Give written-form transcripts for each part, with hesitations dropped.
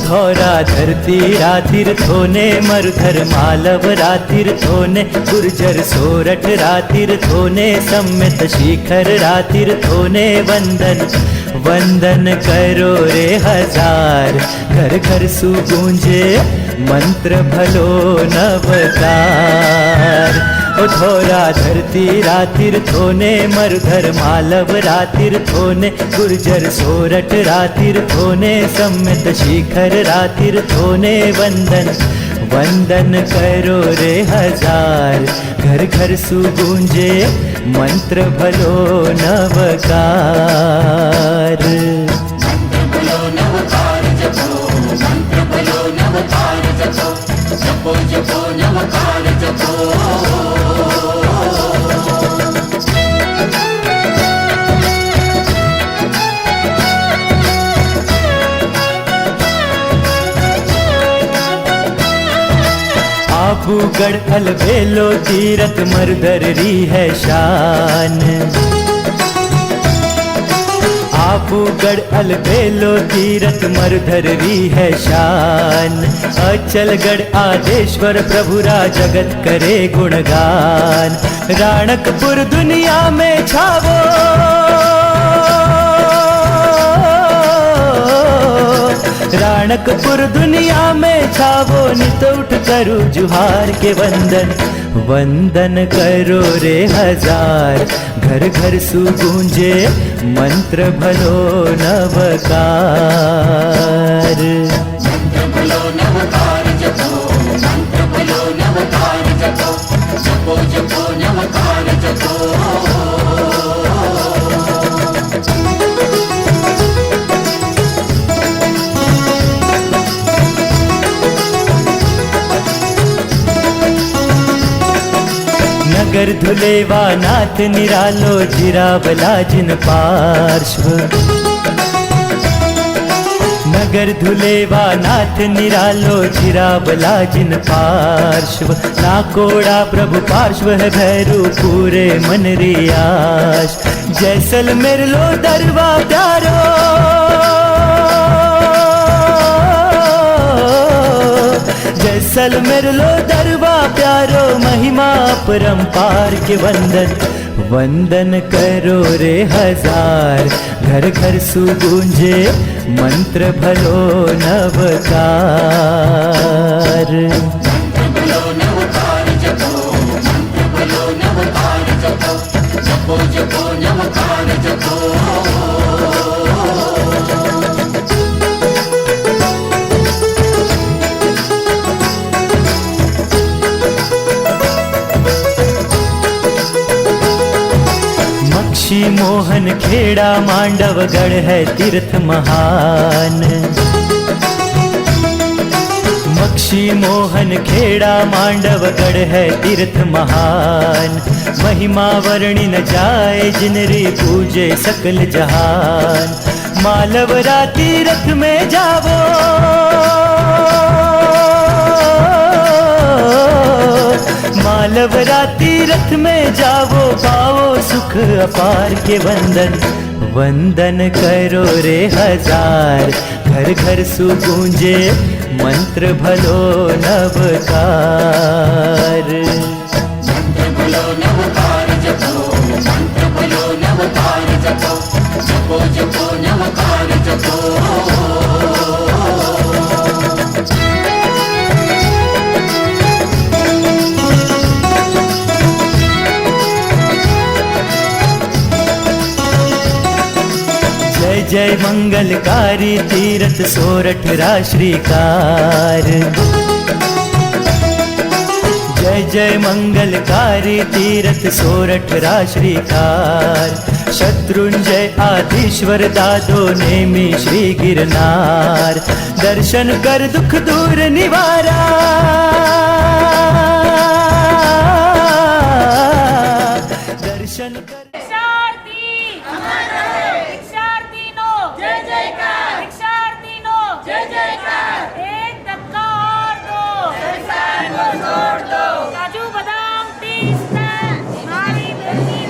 धौरा धरती रातिर थोने मरुधर मालव रातिर थोने गुर्जर सोरठ रातिर थोने सम्मित शिखर रातिर थोने वंदन वंदन करो रे हजार घर घर सु गूंजे मंत्र भलो नवकार। ओ धौरा धरती रातिर थोने मरुधर मालव रातिर थोने गुर्जर सोरठ रातिर थोने सम्मित शिखर रातिर थोने वंदन वंदन करो रे हजार घर घर सु गूंजे मंत्र भलो नवकार। मंत्र भलो नवकार जपो, मंत्र भलो नवकार जपो, जपो जपो नवकार जपो। आबूगढ़ अलबेलो तीरथ मरुधर री है शान। आबूगढ़ अलबेलो तीरथ मरुधर री है शान। अचलगढ़ आदेश्वर प्रभुरा जगत करे गुणगान। राणकपुर दुनिया में छावो राणकपुर दुनिया में छावो नित उठ करू जुहार के वंदन वंदन करो रे हजार घर घर सु गूंजे मंत्र भलो नवकार। मंत्र भलो नवकार जपो, मंत्र भलो नवकार जपो, जपो जपो नवकार जपो। नगर धुलेवा नाथ निरालो जिरावला जिन पार्श्व। नगर धुलेवा नाथ निरालो जिरावला जिन पार्श्व। नाकोड़ा प्रभु पार्श्व है भैरू पूरे मन रियाश। जैसलमेर लो दरवा प्यारो जैसलमेर लो दरवा प्यारो महिमा परम्पार के वंदन वंदन करो रे हजार घर घर सु गूंजे मंत्र भलो नवकार। मंत्र भलो नवकार जपो, मंत्र भलो नवकार जपो, जपो जपो नवकार जपो। मक्षी मोहन खेड़ा मांडवगढ़ है तीर्थ महान। मक्षी मोहन खेड़ा मांडवगढ़ है तीर्थ महान। महिमा वर्णि न जाए जिनरी पूजे सकल जहान। मालवरा तीर्थ में जावो मालवरा तीर्थ में जावो पाओ सुख अपार के वंदन वंदन करो रे हजार घर घर सु गूंजे मंत्र भलो नवकार। मंत्र भलो नवकार जपो, मंत्र भलो नवकार जपो, जपो जपो नवकार जपो। जय जय मंगलकारी तीरथ सोरठ रा श्रीकार। जय जय मंगलकारी तीरथ सोरठ रा श्रीकार। शत्रुंजय आदिश्वर दादो नेमी श्री गिरनार। दर्शन कर दुख दूर निवारा दर्शन कर काजू बादाम 30 हमारी बेटी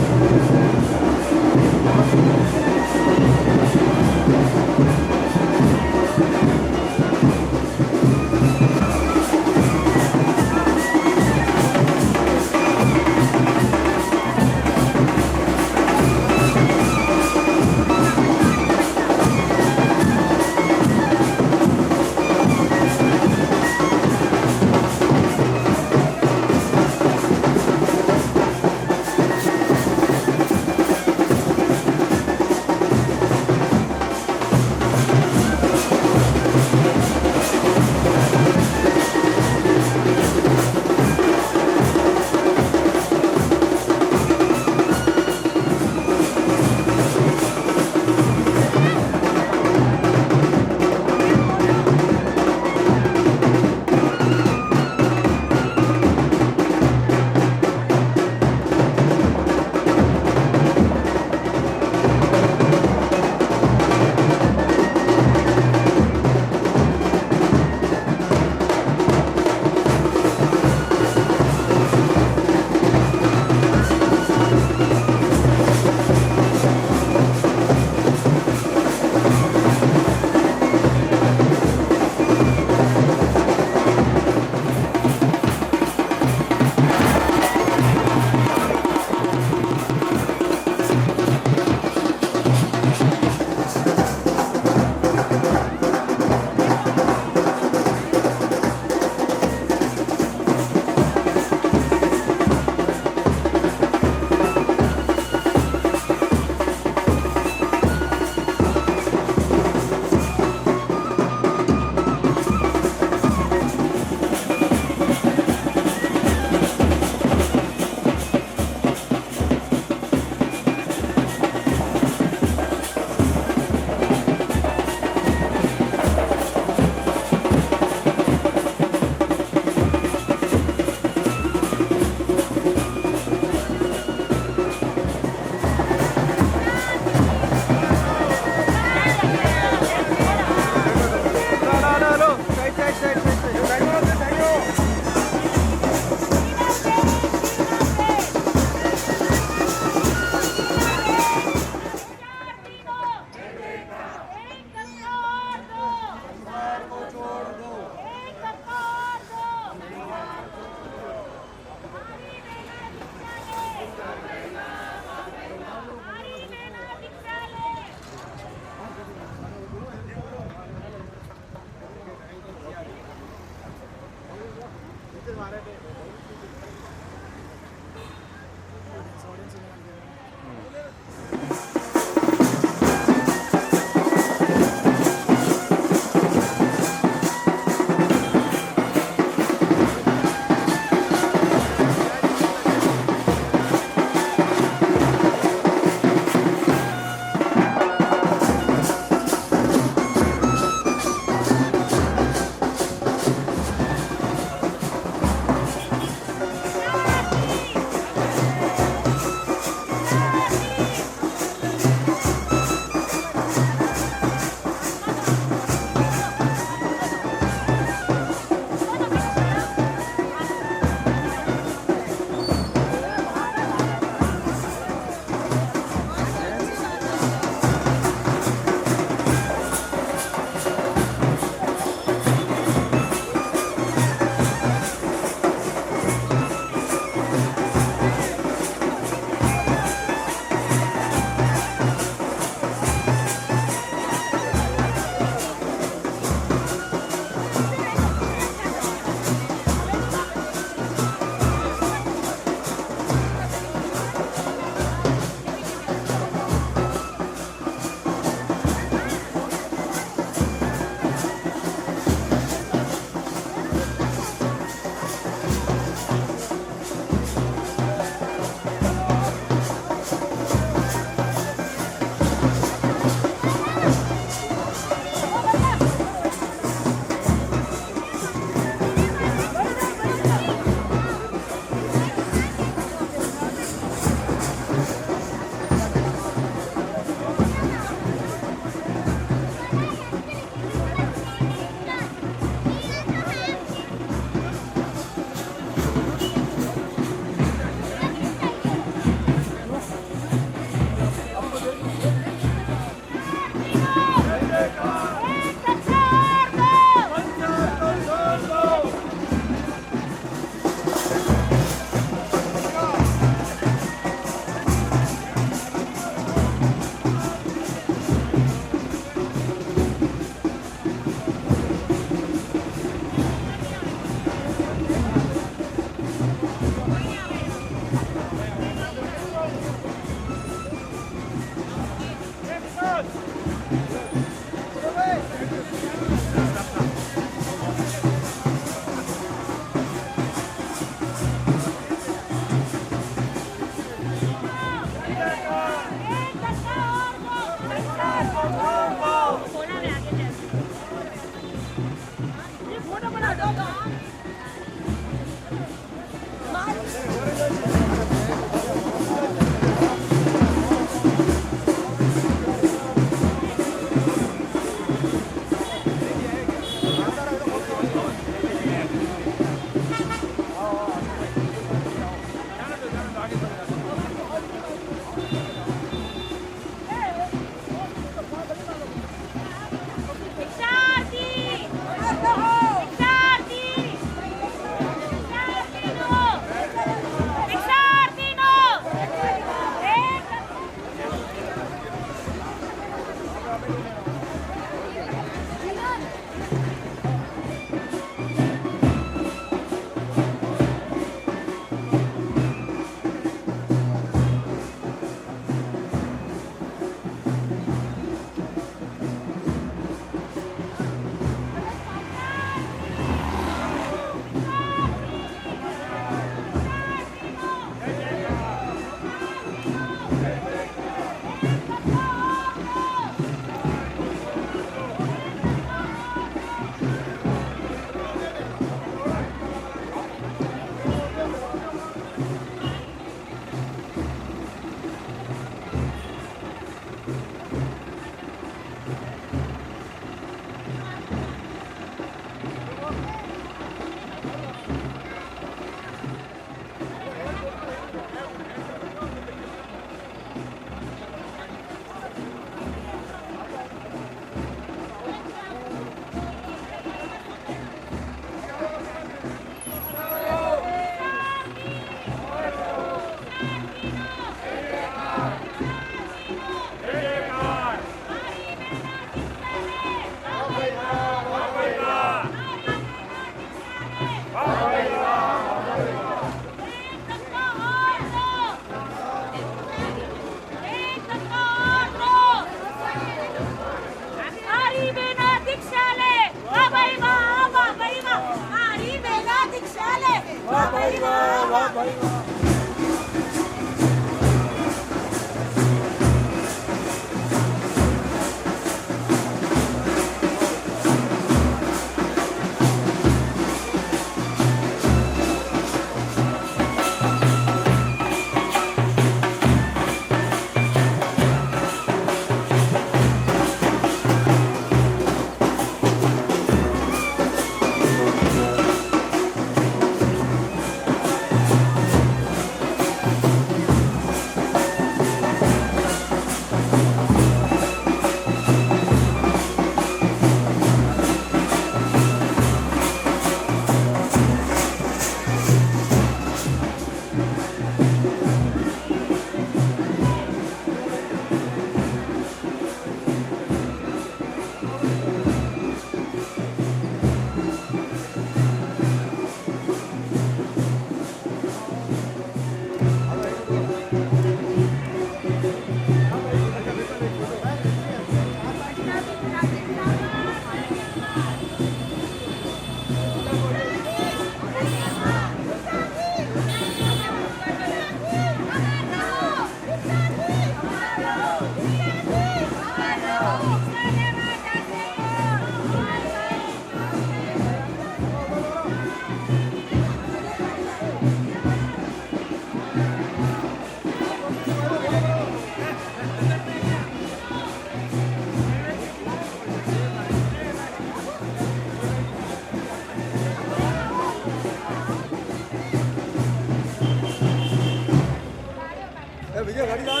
भैया गाड़ी जाओ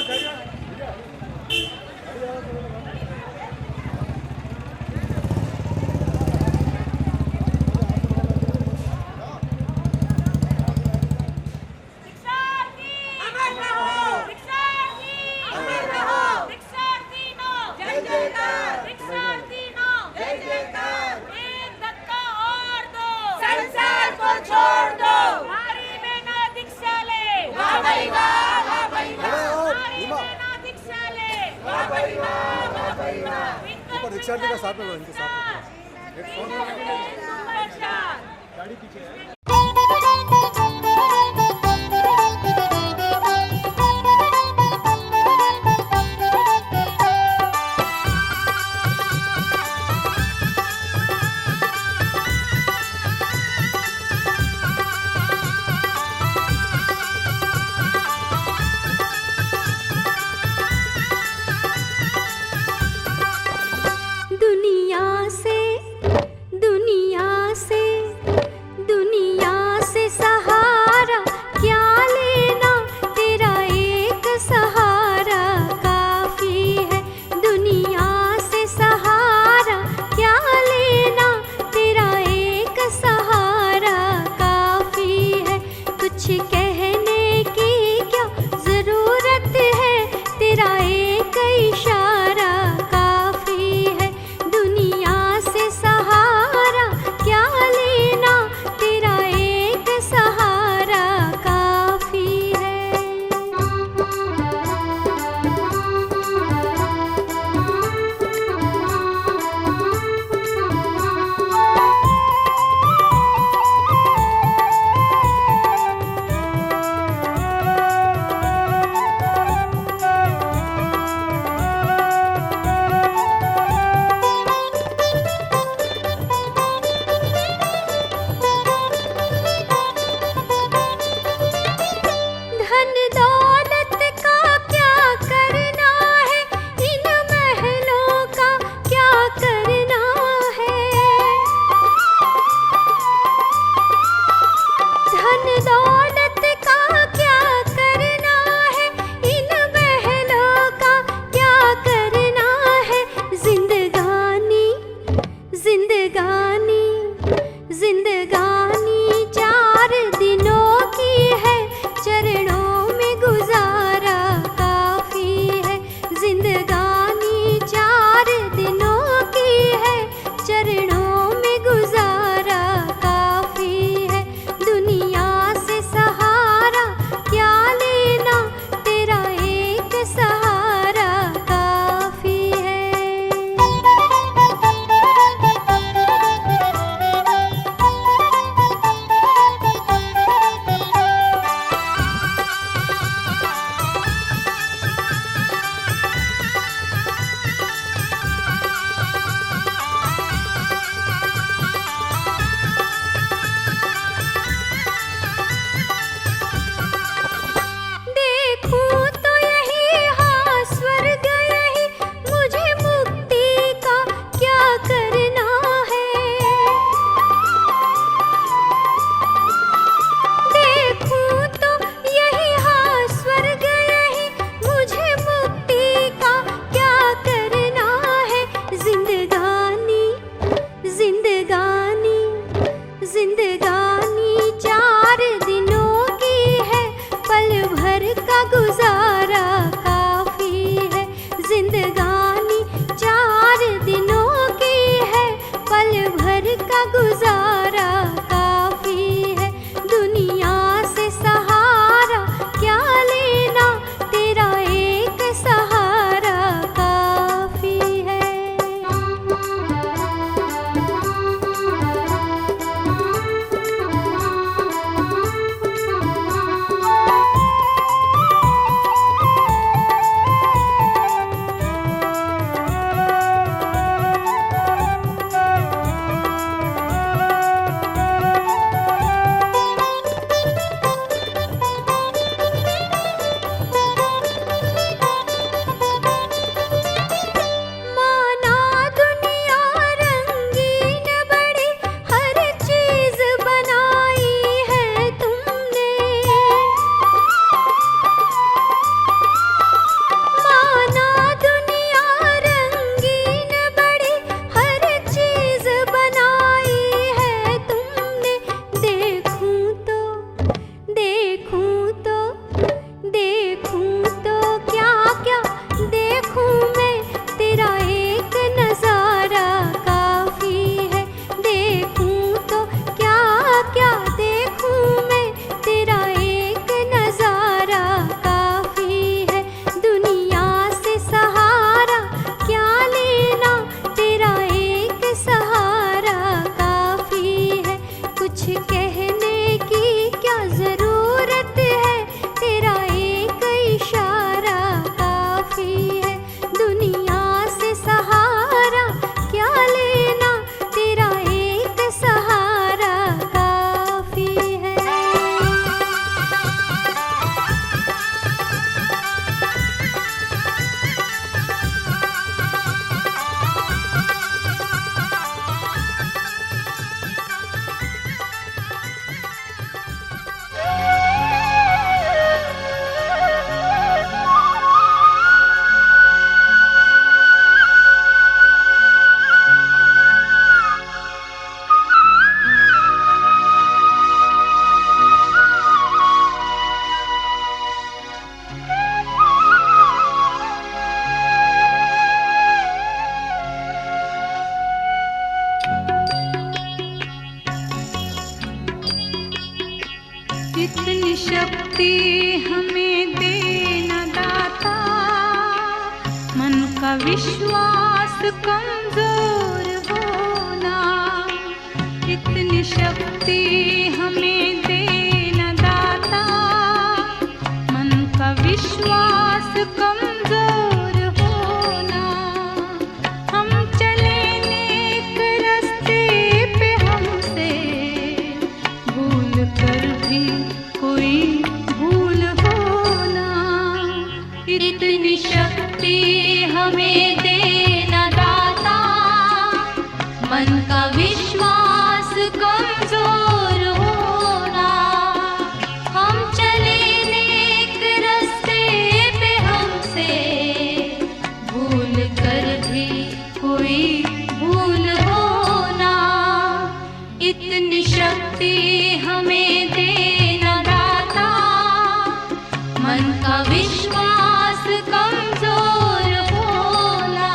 रिक्शा का साथ में इनके साथ गाड़ी पीछे है। दुनिया से दुनिया शक्ति हमें देना दाता, मन का विश्वास कमजोर होना। इतनी शक्ति हमें देना दाता, मन का विश्वास कमजोर होना। हम चले नेक रास्ते पे, हमसे भूल कर भी कोई भूल होना। इतनी शक्ति हमें देना दाता, मन का विश्वास कमजोर होना। हम चले नेक रास्ते पे, हमसे भूल कर भी कोई भूल होना। इतनी शक्ति हमें देना दाता, मन का विश्वास कमजोर होना।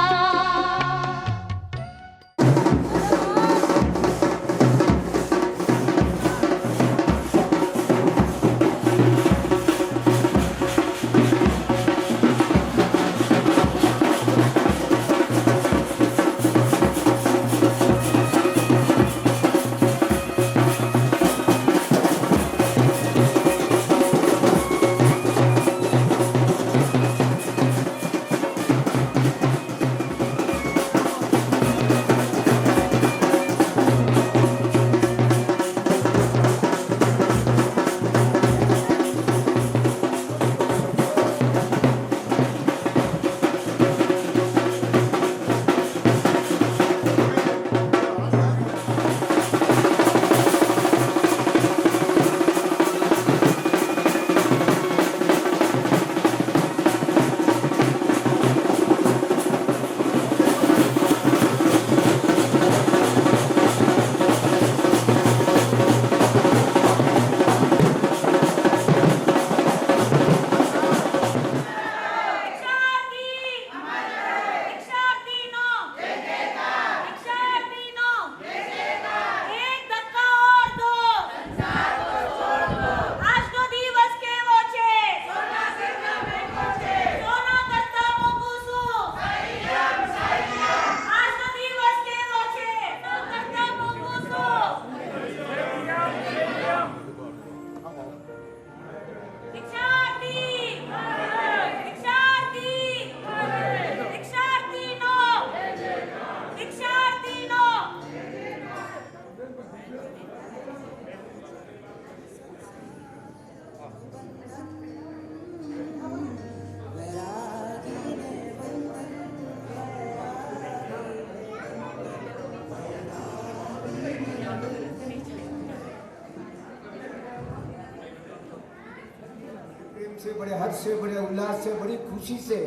से बड़े हर्ष से बड़े उल्लास से बड़ी खुशी से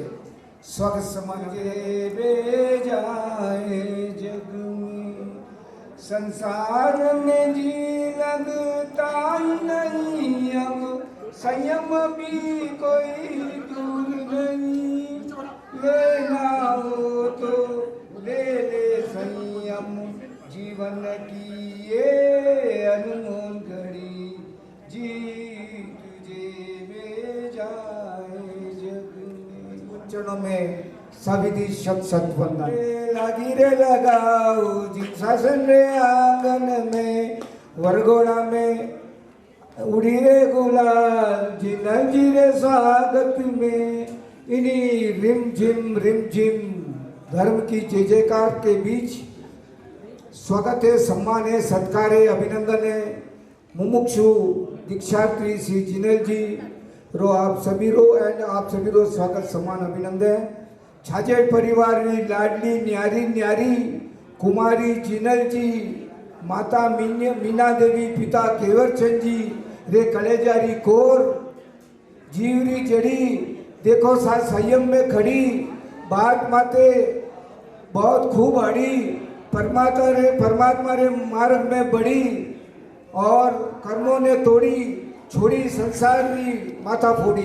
स्वागत समाजे रे जाए जग में। संसार में जी लगता ही नहीं, अब संयम भी कोई दूर नहीं। लेना हो तो ले ले संयम, जीवन की ये अनमोल घड़ी। जी चरणों में सावित्री शब्द सत्वंदन लागी रे लगाओ जिन शासन रे आंगन में। वरगोड़ा में उड़ी रे गुलाल जिन जी रे स्वागत में। इन्हीं रिम झिम धर्म की जय जयकार के बीच स्वागत है, सम्मान है, सत्कार है, अभिनंदन है। मुमुक्षु दीक्षार्थी श्री जिनेल जी रो आप सभी रो एंड आप सभी रो स्वागत सम्मान अभिनंदन। छाजेड़ परिवार री लाडली न्यारी कुमारी जिनेल जी, माता मीना देवी, पिता केवरचंद जी रे कलेजारी कोर जीवरी जड़ी। देखो सा संयम में खड़ी बात माते बहुत खूब अड़ी। परमात्मा रे मार्ग में बढ़ी और कर्मों ने तोड़ी, छोड़ी संसार री माथा फोड़ी।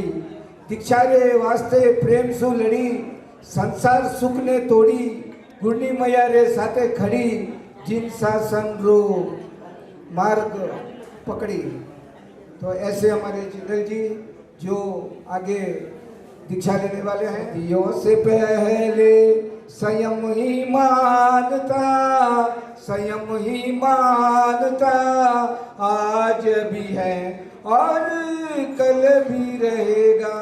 दीक्षा रे वास्ते प्रेम सु लड़ी, संसार सुख ने तोड़ी। गुरनी मैया रे साथे खड़ी, जिन सा संग रो मार्ग पकड़ी। तो ऐसे हमारे जिंदल जी जो आगे दीक्षा लेने वाले हैं, दियों से पहले संयम ही मानता, संयम ही मानता, आज भी है और कल भी रहेगा।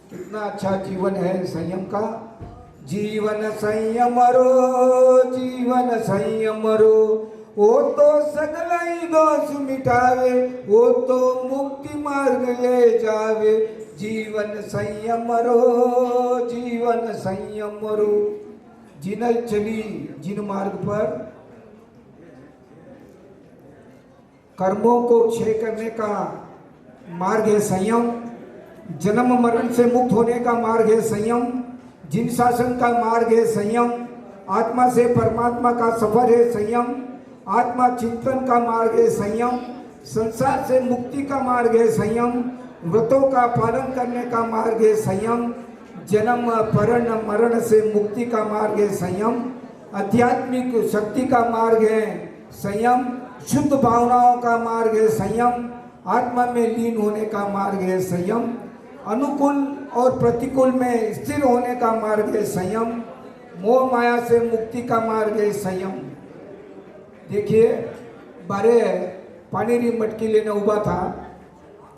कितना अच्छा जीवन है संयम का। जीवन संयम रो, जीवन संयम रो, वो तो सगलाई दोष मिटावे, वो तो मुक्ति मार्ग ले जावे। जीवन संयम रो, जीवन संयम रो। जिनल चली जिन मार्ग पर, कर्मों को क्षय करने का मार्ग है संयम, जन्म मरण से मुक्त होने का मार्ग है संयम, जिन शासन का मार्ग है संयम, आत्मा से परमात्मा का सफर है संयम, आत्मा चिंतन का मार्ग है संयम, संसार से मुक्ति का मार्ग है संयम, व्रतों का पालन करने का मार्ग है संयम, जन्म मरण मरण से मुक्ति का मार्ग है संयम, आध्यात्मिक शक्ति का मार्ग है संयम, शुद्ध भावनाओं का मार्ग है संयम, आत्मा में लीन होने का मार्ग है संयम, अनुकूल और प्रतिकूल में स्थिर होने का मार्ग है संयम, मोह माया से मुक्ति का मार्ग है संयम। देखिए बारे पानीरी मटकी लेने उभा था,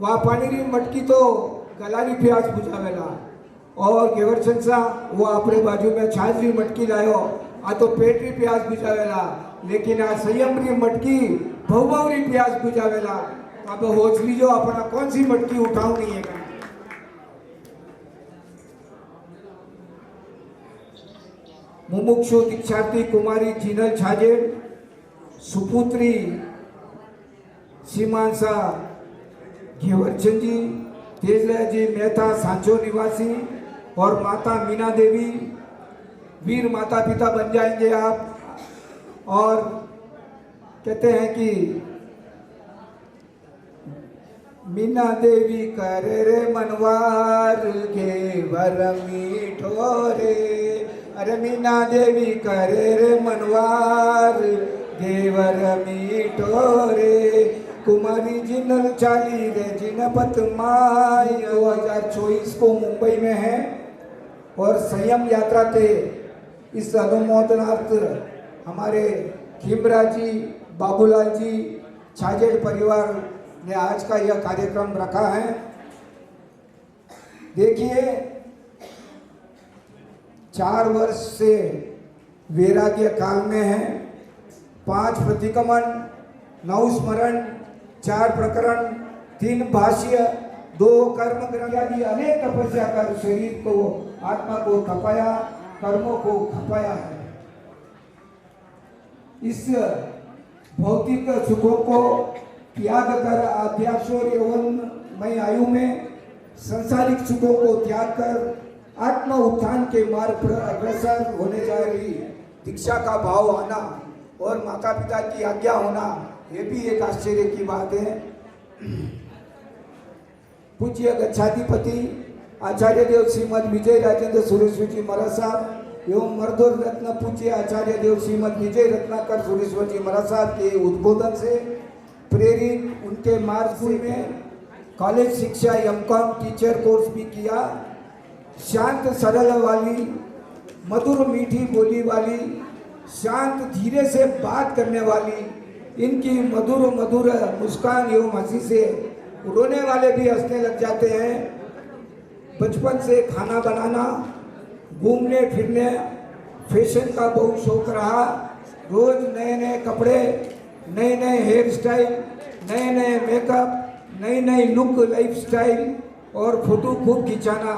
वहाँ पानीरी मटकी तो गलारी प्यास बुझावेला और गेवरचंद सा वो अपने बाजू में छाछरी मटकी लायो, आ तो पेटरी प्यास बुझावेला, लेकिन आ संयमरी मटकी भवभवरी प्यास बुझावेला। अब होच लीजो अपना कौन सी मटकी उठावनी है। मुमुक्षु दीक्षार्थी कुमारी जिनल छाजेड़, सुपुत्री सीमांसा घेवरचंद जी, तेजराज जी मेहता सांचो निवासी और माता मीना देवी, वीर माता पिता बन जाएंगे आप। और कहते हैं कि मीना देवी करे रे मनवार घेवर मीठो रे, अरे मीना देवी करे रे मनवार घेवर मीठो रे, कुमारी जिनल चाली रे जिनपत माय। 2024 को मुंबई में है और संयम यात्रा के इस अनुमोदनार्थ हमारे खीमराज जी, बाबूलाल जी, छाजेड़ परिवार ने आज का यह कार्यक्रम रखा है। देखिए 4 वर्ष से वैराग्य काल में है, 5 प्रतिक्रमण, 9 स्मरण, 4 प्रकरण, 3 भाष्य, 2 कर्म ग्रंथ आदि अनेक तपस्या कर शरीर को, आत्मा को तपाया, कर्मों को खपाया है। इस भौतिक सुखों को त्याग कर आध्यात्मिक यौवनमय आयु में संसारिक सुखों को त्याग कर आत्म उत्थान के मार्ग पर अग्रसर होने जा रही दीक्षा का भाव आना और माता पिता की आज्ञा होना, ये भी एक आश्चर्य की बात है। पूज्य गच्छाधिपति आचार्य देव श्रीमद विजय राजेंद्र सुरेश्वर जी महाराज साहब एवं मर्दोर रत्न पूज्य आचार्य देव श्रीमद विजय रत्नाकर सुरेश्वर जी महाराज साहब के उद्बोधन से प्रेरित उनके मार्ग में कॉलेज शिक्षा एमकॉम टीचर कोर्स भी किया। शांत सरल वाली, मधुर मीठी बोली वाली, शांत धीरे से बात करने वाली, इनकी मधुर मधुर मुस्कान एवं हंसी से रोने वाले भी हंसने लग जाते हैं। बचपन से खाना बनाना, घूमने फिरने, फैशन का बहुत शौक रहा। रोज नए नए कपड़े, नए नए हेयर स्टाइल, नए नए मेकअप, नई नई लुक लाइफ स्टाइल और फोटो खूब खिंचाना,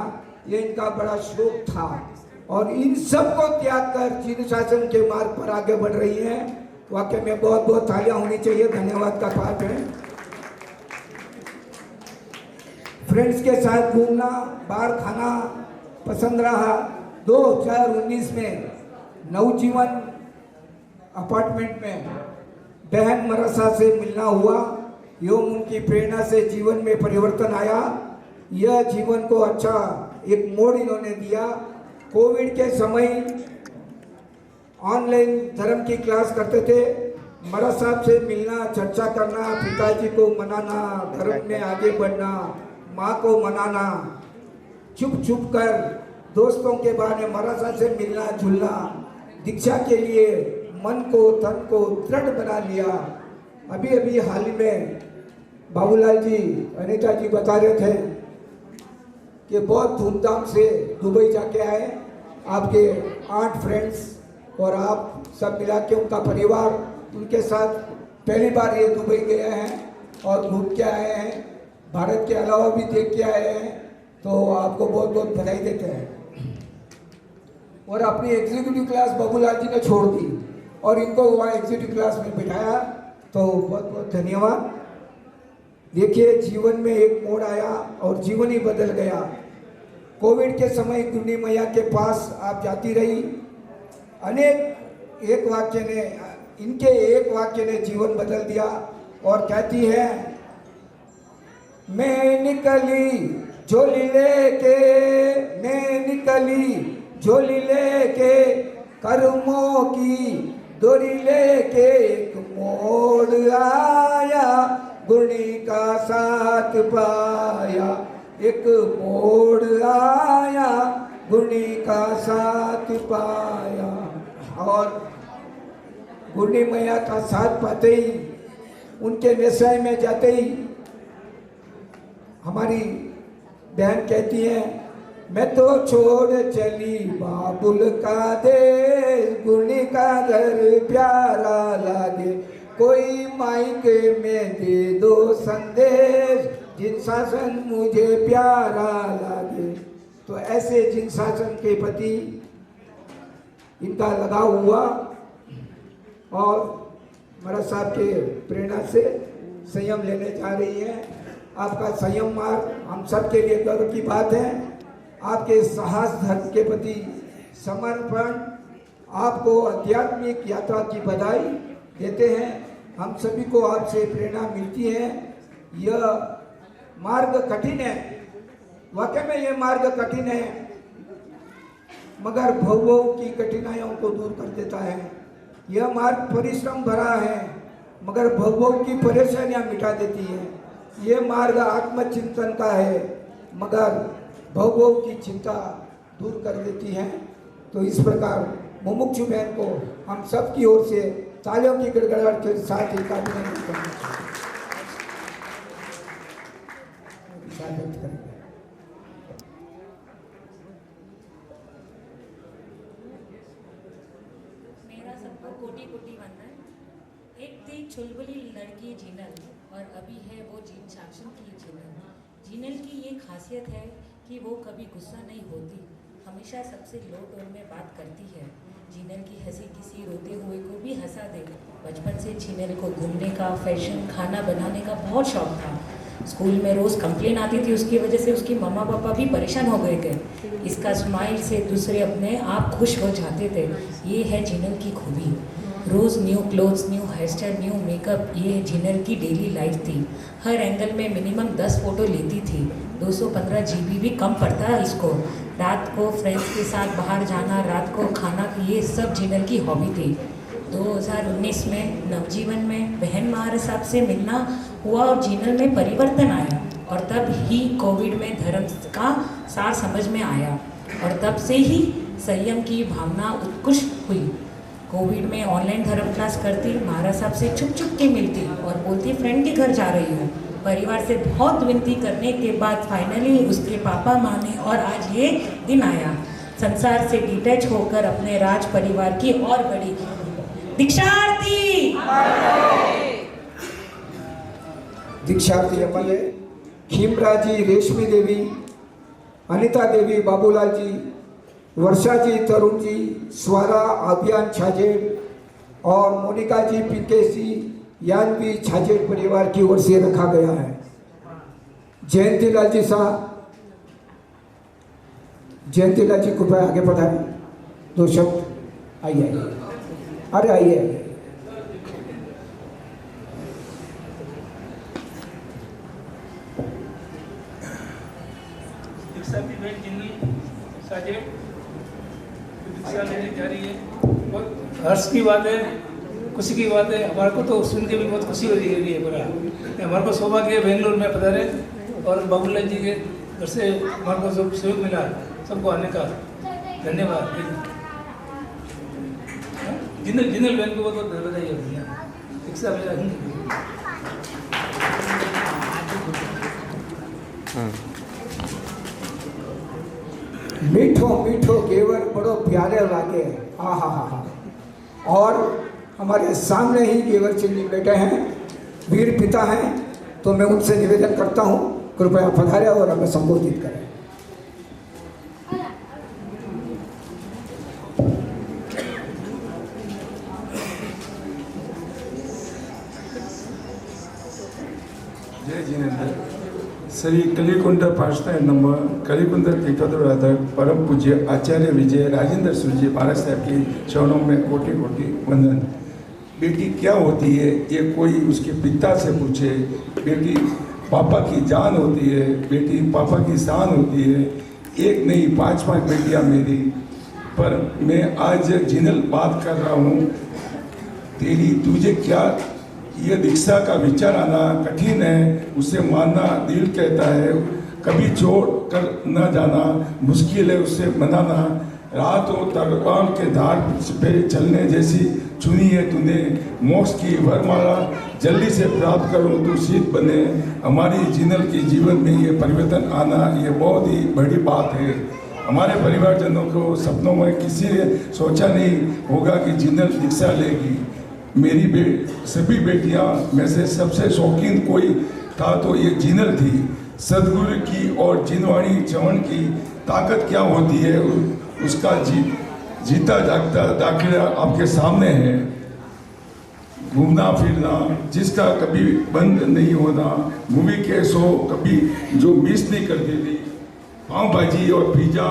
ये इनका बड़ा शौक था। और इन सब को त्याग कर जिन शासन के मार्ग पर आगे बढ़ रही हैं, वाकई में बहुत बहुत तालियां होनी चाहिए, धन्यवाद का पात्र है। फ्रेंड्स के साथ घूमना, बाहर खाना पसंद रहा। 2019 में नवजीवन अपार्टमेंट में बहन मरसा से मिलना हुआ एवं उनकी प्रेरणा से जीवन में परिवर्तन आया। यह जीवन को अच्छा एक मोड़ इन्होंने दिया। कोविड के समय ऑनलाइन धर्म की क्लास करते थे, मरा साहब से मिलना, चर्चा करना, पिताजी को मनाना, धर्म में आगे बढ़ना, माँ को मनाना, छुप छुप कर दोस्तों के बहाने मरा साहब से मिलना जुलना, दीक्षा के लिए मन को तन को दृढ़ बना लिया। अभी अभी हाल ही में बाबूलाल जी, अनीता जी बता रहे थे कि बहुत धूमधाम से दुबई जाके आए, आपके 8 फ्रेंड्स और आप सब मिला के उनका परिवार उनके साथ पहली बार ये दुबई गए हैं और घूम के आए हैं, भारत के अलावा भी देख के आए हैं, तो आपको बहुत बहुत बधाई देते हैं। और अपनी एग्जीक्यूटिव क्लास बाबूलाल जी ने छोड़ दी और इनको वहाँ एग्जीक्यूटिव क्लास में बिठाया, तो बहुत बहुत धन्यवाद। देखिए, जीवन में एक मोड़ आया और जीवन ही बदल गया। कोविड के समय गुंडी मैया के पास आप जाती रही, अनेक एक वाक्य ने, इनके एक वाक्य ने जीवन बदल दिया और कहती है, मैं निकली झोली लेके, मैं निकली झोली लेके, कर्मों की डोरी लेके, एक मोड़ आया गुणी का साथ पाया, एक मोड़ आया गुणी का साथ पाया। और गुणी मैया का साथ पाते ही, उनके व्यवसाय में जाते ही हमारी बहन कहती है, मैं तो छोड़ चली बाबुल का देश, गुणी का घर प्यारा लागे, कोई मायके में दे दो संदेश, जिन शासन मुझे प्यारा लागे। तो ऐसे जिन शासन के प्रति इनका लगाव हुआ और महाराज साहब के प्रेरणा से संयम लेने जा रही है। आपका संयम मार्ग हम सब के लिए गर्व की बात है। आपके साहस धर्म के प्रति समर्पण, आपको आध्यात्मिक यात्रा की बधाई देते हैं। हम सभी को आपसे प्रेरणा मिलती है। यह मार्ग कठिन है, वाकई में यह मार्ग कठिन है, मगर भव की कठिनाइयों को दूर कर देता है। यह मार्ग परिश्रम भरा है, मगर भव की परेशानियां मिटा देती है। यह मार्ग आत्मचिंतन का है, मगर भव की चिंता दूर कर देती है। तो इस प्रकार मुमुक्षु बहन को हम सब की ओर से तालियों की गड़गड़ाहट के साथ ही अभिनंदन करना चाहिए। मेरा सबको कोटि कोटि वंदन। एक थी चुलबुली लड़की जीनल और अभी है वो शासन की जीनल। जीनल की ये खासियत है कि वो कभी गुस्सा नहीं होती, हमेशा सबसे लो टोन में बात करती है। जीनल की हंसी किसी रोते हुए को भी हंसा दे। बचपन से जीनल को घूमने का, फैशन, खाना बनाने का बहुत शौक था। स्कूल में रोज़ कंप्लेन आती थी, उसकी वजह से उसकी मम्मा पापा भी परेशान हो गए थे। इसका स्माइल से दूसरे अपने आप खुश हो जाते थे। ये है जीनल की खूबी। रोज़ new clothes, new hair style, new makeup, ये जीनल की डेली लाइफ थी। हर एंगल में मिनिमम 10 फ़ोटो लेती थी। 215 GB भी कम पड़ता है इसको। रात को फ्रेंड्स के साथ बाहर जाना, रात को खाना, ये सब जीनल की हॉबी थी। 2019 में नवजीवन में बहन महाराज साहब से मिलना हुआ और जीनल में परिवर्तन आया और तब ही कोविड में धर्म का सार समझ में आया और तब से ही संयम की भावना उत्कृष्ट हुई। कोविड में ऑनलाइन धर्म क्लास करती, महाराज साहब से छुप छुप के मिलती और बोलती फ्रेंड के घर जा रही हूँ। परिवार से बहुत विनती करने के बाद फाइनली उसके पापा माने और आज ये दिन आया। संसार से डिटैच होकर अपने राज परिवार की और बड़ी दीक्षार्थी दीक्षार्थी अमल है। खीमरा जी, रेशमी देवी, अनिता देवी, बाबूलाल जी, वर्षा जी, तरुण जी, स्वरा, अभियान छाजेड़ और मोनिका जी, पिंकेशी, यानवी छाजेड़ परिवार की ओर से रखा गया है। जयंतीलाल जी साहब, जयंतीलाल जी कृपया आगे पधारें, 2 शब्द। आइए आइए, अरे आइए आइए। दीक्षा की बहन जिन्नी साजेब दीक्षा लेने जा रही है। बहुत हर्ष की बात है खुशी की बात है। हमारे को तो सुन के भी बहुत खुशी हो रही है पूरा। हमारे को सौभाग्य बेंगलोर में पधारे और बाबूलाल जी के घर से हमारे को जो सहयोग मिला सबको आने का धन्यवाद। जिनल बहन को बहुत बहुत बधाई होती है। दीक्षा मीठो मीठो घेवर बड़ो प्यारे लागे। हाँ हाँ हाँ हाँ। और हमारे सामने ही घेवर सिंह जी बैठे हैं, वीर पिता हैं, तो मैं उनसे निवेदन करता हूँ कृपया पधारें और हमें संबोधित करें। जय जिनेन्द्र। श्री कलिकुंड पाठशाला नंबर कलिकुंड तीर्थाधर परम पूज्य आचार्य विजय राजेंद्र सूर्य जी महाराज साहब के चरणों में कोटि कोटि वंदन। बेटी क्या होती है ये कोई उसके पिता से पूछे। बेटी पापा की जान होती है, बेटी पापा की शान होती है। एक नहीं 5-5 बेटियां मेरी। पर मैं आज जिनल बात कर रहा हूँ तेरी तुझे क्या ये दीक्षा का विचार आना कठिन है, उसे मानना दिल कहता है। कभी छोड़ कर न जाना मुश्किल है, उसे मनाना। रात और तलवार के धार पे चलने जैसी चुनी है तूने। मोक्ष की वरमाला जल्दी से प्राप्त करूं तू शीत बने। हमारी जिनल के जीवन में ये परिवर्तन आना ये बहुत ही बड़ी बात है। हमारे परिवारजनों को सपनों में किसी ने सोचा नहीं होगा कि जिनल दीक्षा लेगी। मेरी सभी बेटियां में से सबसे शौकीन कोई था तो ये जिनल थी। सदगुरु की और जिनवाणी चवन की ताकत क्या होती है उसका जीता जागता दाखिला आपके सामने है। घूमना फिरना जिसका कभी बंद नहीं होना, मूवी के शो कभी जो मिस नहीं करती थी। पाव भाजी और पिज्जा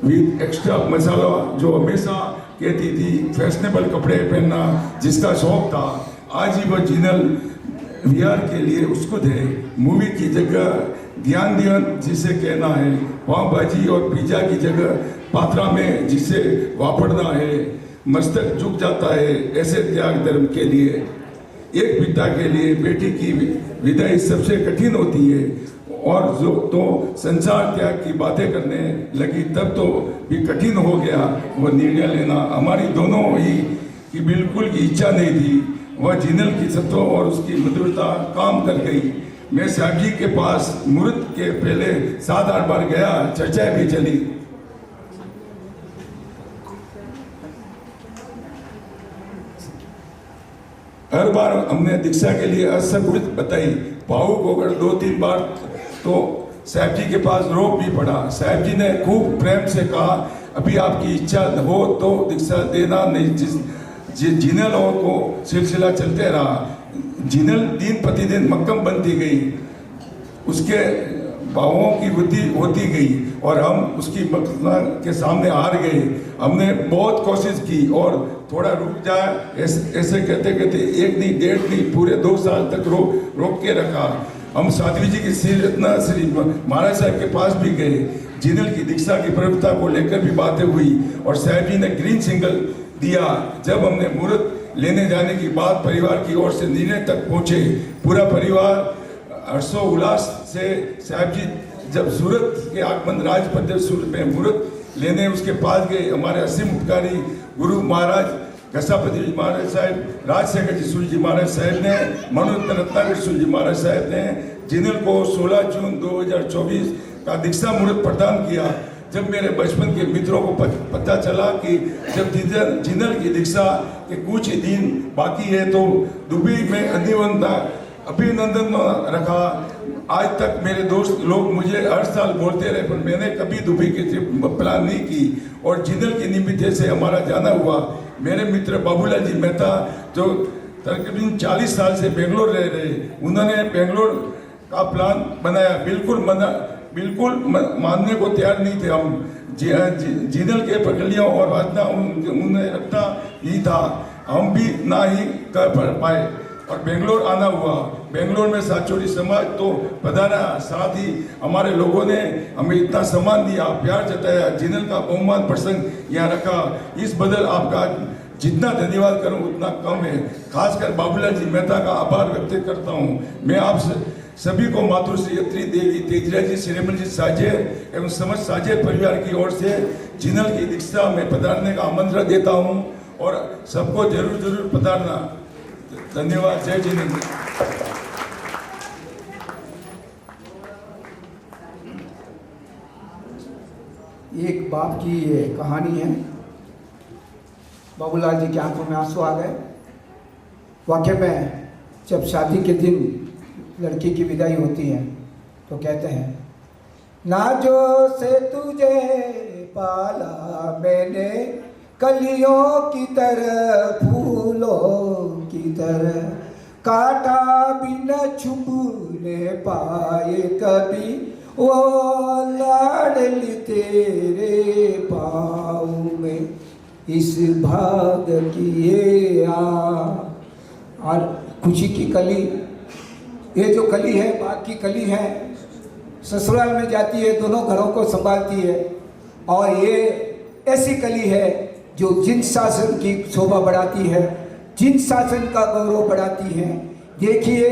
विद एक्स्ट्रा मसाला जो हमेशा कहती थी। फैशनेबल कपड़े पहनना जिसका शौक था, आज ही वह जिनल विहार के लिए उसको दे। मूवी की जगह ध्यान जिसे कहना है, पाव भाजी और पिज्जा की जगह पात्रा में जिसे वापरना है। मस्तक झुक जाता है ऐसे त्याग धर्म के लिए। एक पिता के लिए बेटी की विदाई सबसे कठिन होती है और जो तो संसार त्याग की बातें करने लगी तब तो भी कठिन हो गया वह निर्णय लेना। हमारी दोनों ही की बिल्कुल की इच्छा नहीं थी। वह जिनल की सत्व और उसकी मधुरता काम कर गई। मैं साहब जी के पास मुहूर्त के पहले 7-8 बार गया, चर्चाएं भी चली। हर बार हमने दीक्षा के लिए असंगुणित बताई। भावुक होकर 2-3 बार तो साहब जी के पास रोक भी पड़ा। साहब जी ने खूब प्रेम से कहा, अभी आपकी इच्छा हो तो दीक्षा देना, नहीं जिनल हो तो सिलसिला चलते रहा। जिनल दिन प्रतिदिन मक्कम बनती गई, उसके भावों की वृद्धि होती गई और हम उसकी मकसद के सामने हार गए। हमने बहुत कोशिश की और थोड़ा रुक जाए ऐसे कहते कहते 1 नहीं 1.5 नहीं पूरे 2 साल तक रोक के रखा। हम साध्वी जी की श्री महाराज साहब के पास भी गए। जिनल की दीक्षा की प्रवृत्ता को लेकर भी बातें हुई और साहब जी ने ग्रीन सिग्नल दिया। जब हमने मुहूर्त लेने जाने की बात परिवार की ओर से निर्णय तक पहुंचे, पूरा परिवार हर्षो उल्लास से साहब जी जब सूरत के आगमन राज प्रदेश सूरत में मुहूर्त लेने उसके पास गए। हमारे असीम उपकारी गुरु महाराज घसापति जी महाराज साहब, राजशेखर जी सूर्य जी महाराज साहब ने, मनोरत्न रत्नाकर सूर्य जी महाराज साहब ने जिनल को 16 जून 2024 का दीक्षा मुहूर्त प्रदान किया। जब मेरे बचपन के मित्रों को पता चला कि जब जिनल की दीक्षा के कुछ ही दिन बाकी है तो दुबई में अभिनंदन रखा। आज तक मेरे दोस्त लोग मुझे हर साल बोलते रहे पर मैंने कभी दुबई की ट्रिप प्लान नहीं की और जिनल के निमित्त से हमारा जाना हुआ। मेरे मित्र बाबूलाल जी मेहता जो तकरीबन 40 साल से बेंगलोर रह रहे, उन्होंने बेंगलोर का प्लान बनाया। बिल्कुल मानने को तैयार नहीं थे हम। जिनल के पगलियाँ और वादना उन्हें रखता ही था, हम भी ना ही कर पाए और बेंगलोर आना हुआ। बेंगलोर में साचोरी समाज तो पधारा, साथ ही हमारे लोगों ने हमें इतना सम्मान दिया, प्यार जताया। जिनल का बहुमान प्रसंग यहाँ रखा। इस बदल आपका जितना धन्यवाद करूं उतना कम है। खासकर बाबूलाल जी मेहता का आभार व्यक्त करता हूं। मैं आप सभी को मातृश्री अत्री देवी तेजरा जी श्रीमल जी साजेर एवं समस्त साजेर परिवार की ओर से जिनल की दीक्षा में पधारने का आमंत्रण देता हूं और सबको जरूर जरूर पधारना। धन्यवाद। जय जिनेंद्र। एक बाप की ये कहानी है। बाबूलाल जी की आंखों में आंसू आ गए। वाकई में जब शादी के दिन लड़की की विदाई होती है तो कहते हैं, नाजो से तुझे पाला मैंने कलियों की तरह फूलों की तरह, काटा भी न छुपने पाए कभी वो लाडली तेरे पाँव में, इस भाग की ये और खुशी की कली, ये जो कली है बाग की कली है, ससुराल में जाती है, दोनों घरों को संभालती है। और ये ऐसी कली है जो जिन शासन की शोभा बढ़ाती है, जिन शासन का गौरव बढ़ाती है। देखिए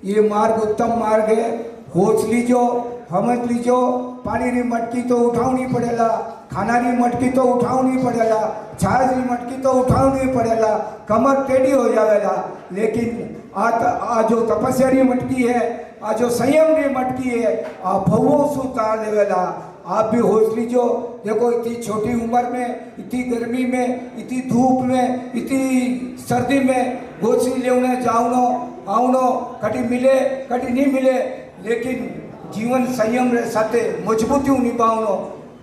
ये मार्ग उत्तम मार्ग है। होश लीजो, समझ लीजो, पानी री मटकी तो उठावनी पड़ेला, खाना री मटकी तो उठावनी पड़ेला, छाछ री मटकी तो उठावनी पड़ेला, कमर टेढ़ी हो जावेला। लेकिन आ जो तपस्या री मटकी है, आ जो संयम री मटकी है, आ भवों सु तार लेवेला। आप भी होश लीजो। देखो इतनी छोटी उम्र में, इतनी गर्मी में, इतनी धूप में, इतनी सर्दी में गोची लेने जाऊनो आउनो, कटी मिले कटी नहीं मिले, लेकिन जीवन संयम रे साथे मजबूती निभावनो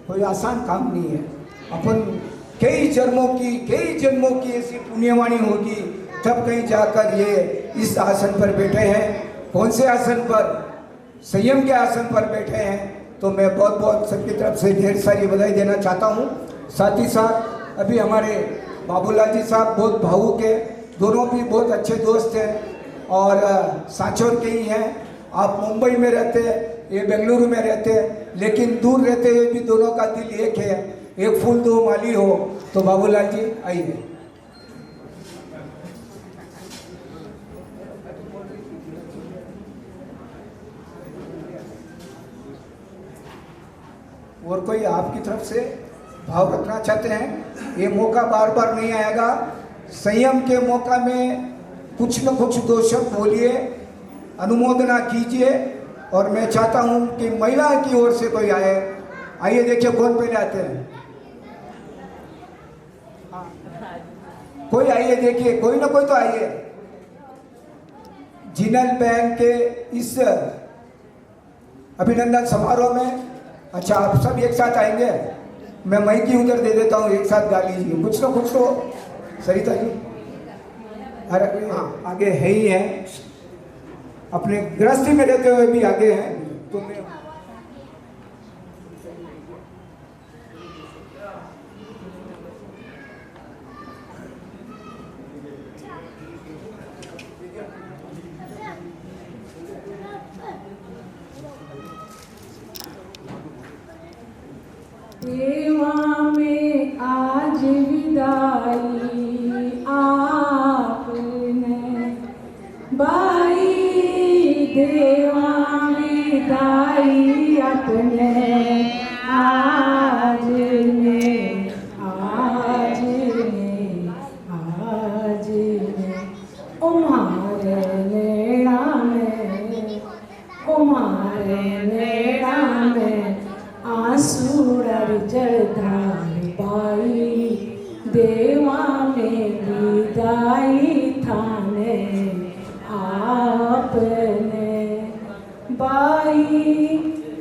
कोई आसान काम नहीं है। अपन कई जन्मों की ऐसी पुण्यवाणी होगी तब कहीं जाकर ये इस आसन पर बैठे हैं। कौन से आसन पर? संयम के आसन पर बैठे हैं। तो मैं बहुत बहुत सबकी तरफ से ढेर सारी बधाई देना चाहता हूँ। साथ ही साथ अभी हमारे बाबूलाल जी साहब बहुत भावुक है, दोनों भी बहुत अच्छे दोस्त हैं और सांचौर के ही हैं। आप मुंबई में रहते हैं, ये बेंगलुरु में रहते हैं, लेकिन दूर रहते हुए भी दोनों का दिल एक है। एक फूल दो माली हो। तो बाबूलाल जी आइए। और कोई आपकी तरफ से भाव रखना चाहते हैं? ये मौका बार बार नहीं आएगा। संयम के मौका में कुछ न कुछ दो शब्द बोलिए, अनुमोदना कीजिए। और मैं चाहता हूं कि महिला की ओर से कोई आए। आइए, देखिए कौन पहले आते हैं। कोई आइए, देखिए कोई ना कोई तो आइए। जिनल बहन के इस अभिनंदन समारोह में, अच्छा आप सब एक साथ आएंगे? मैं माइक उधर दे देता हूँ, एक साथ गा लीजिए कुछ ना कुछ तो। सरिता जी, अरे हाँ आगे है ही है, अपने गृहस्थी में रहते हुए भी आगे हैं। तो मैं देवा में आज विदाई आपने, बाई देवा में विदाई आपने, आज ने उमारे नेड़ा में आंसुर जलधार बाई, देवा में विदाई थाने आपने, बाई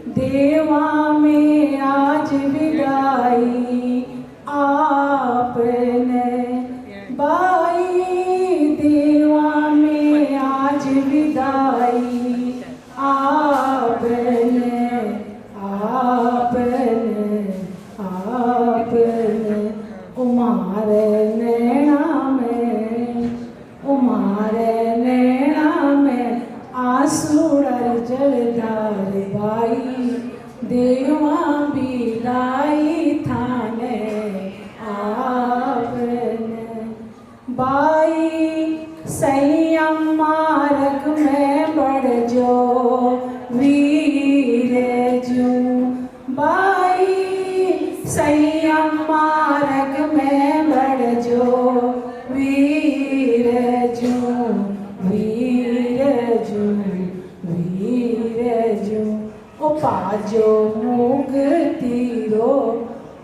देवा में आज विदाई आपने, बाई देवा में आज विदाई आपने। बाई संयम मार्ग में बढ़ जो वीर जू, बाई संयम मार्ग में बढ़ जो वीर जू, वीर जू, वीर जू। ओ पाजो मुक्तिरो,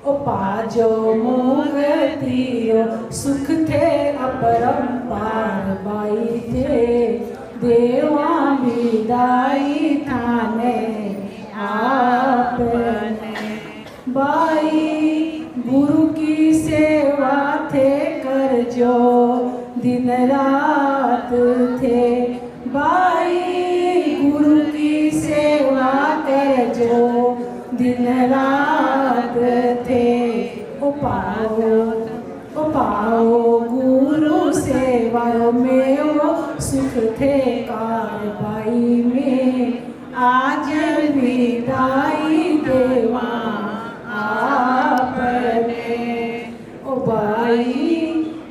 ओ पाजो मुक्तिरो, सुख थे अपरंपार बाई थे देवा विदाई थाने आपने। बाई गुरु की सेवा थे कर जो दिन रात थे, बाई गुरु की सेवा कर जो दिन रात थे। ओ पाओ गुरु सेवा में वो सुख थे कारबाई में, आज विदाई देवा आपने। ओ बाई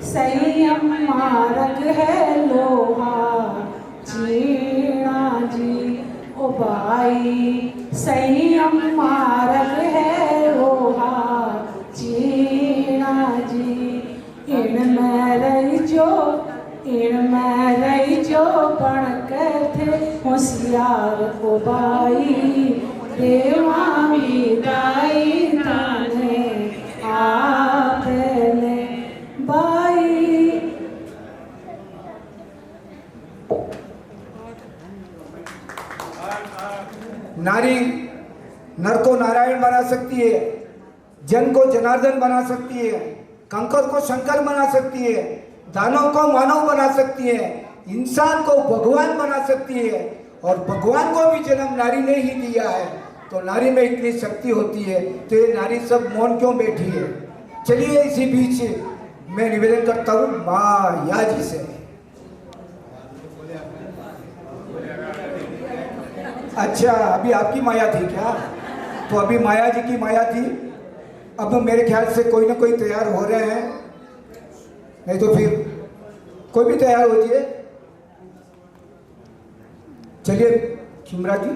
संयम मार्ग है लोहा चीणा जी, ओ बाई संयम मार्ग है लोहा चीणा जी। इनमें रही जो बण थे होशियार को बाई देवा विदाई थाने आपने। बाई नारी नर को नारायण बना सकती है, जन को जनार्दन बना सकती है, कंकर को शंकर बना सकती है, दानव को मानव बना सकती है, इंसान को भगवान बना सकती है, और भगवान को भी जन्म नारी ने ही दिया है। तो नारी में इतनी शक्ति होती है, तो ये नारी सब मौन क्यों बैठी है? चलिए इसी बीच मैं निवेदन करता हूँ माया जी से। अच्छा, अभी आपकी माया थी क्या? तो अभी माया जी की माया थी, अब मेरे ख्याल से कोई ना कोई तैयार हो रहे हैं, नहीं तो फिर कोई भी तैयार हो जाइए। चलिए खिमरा जी।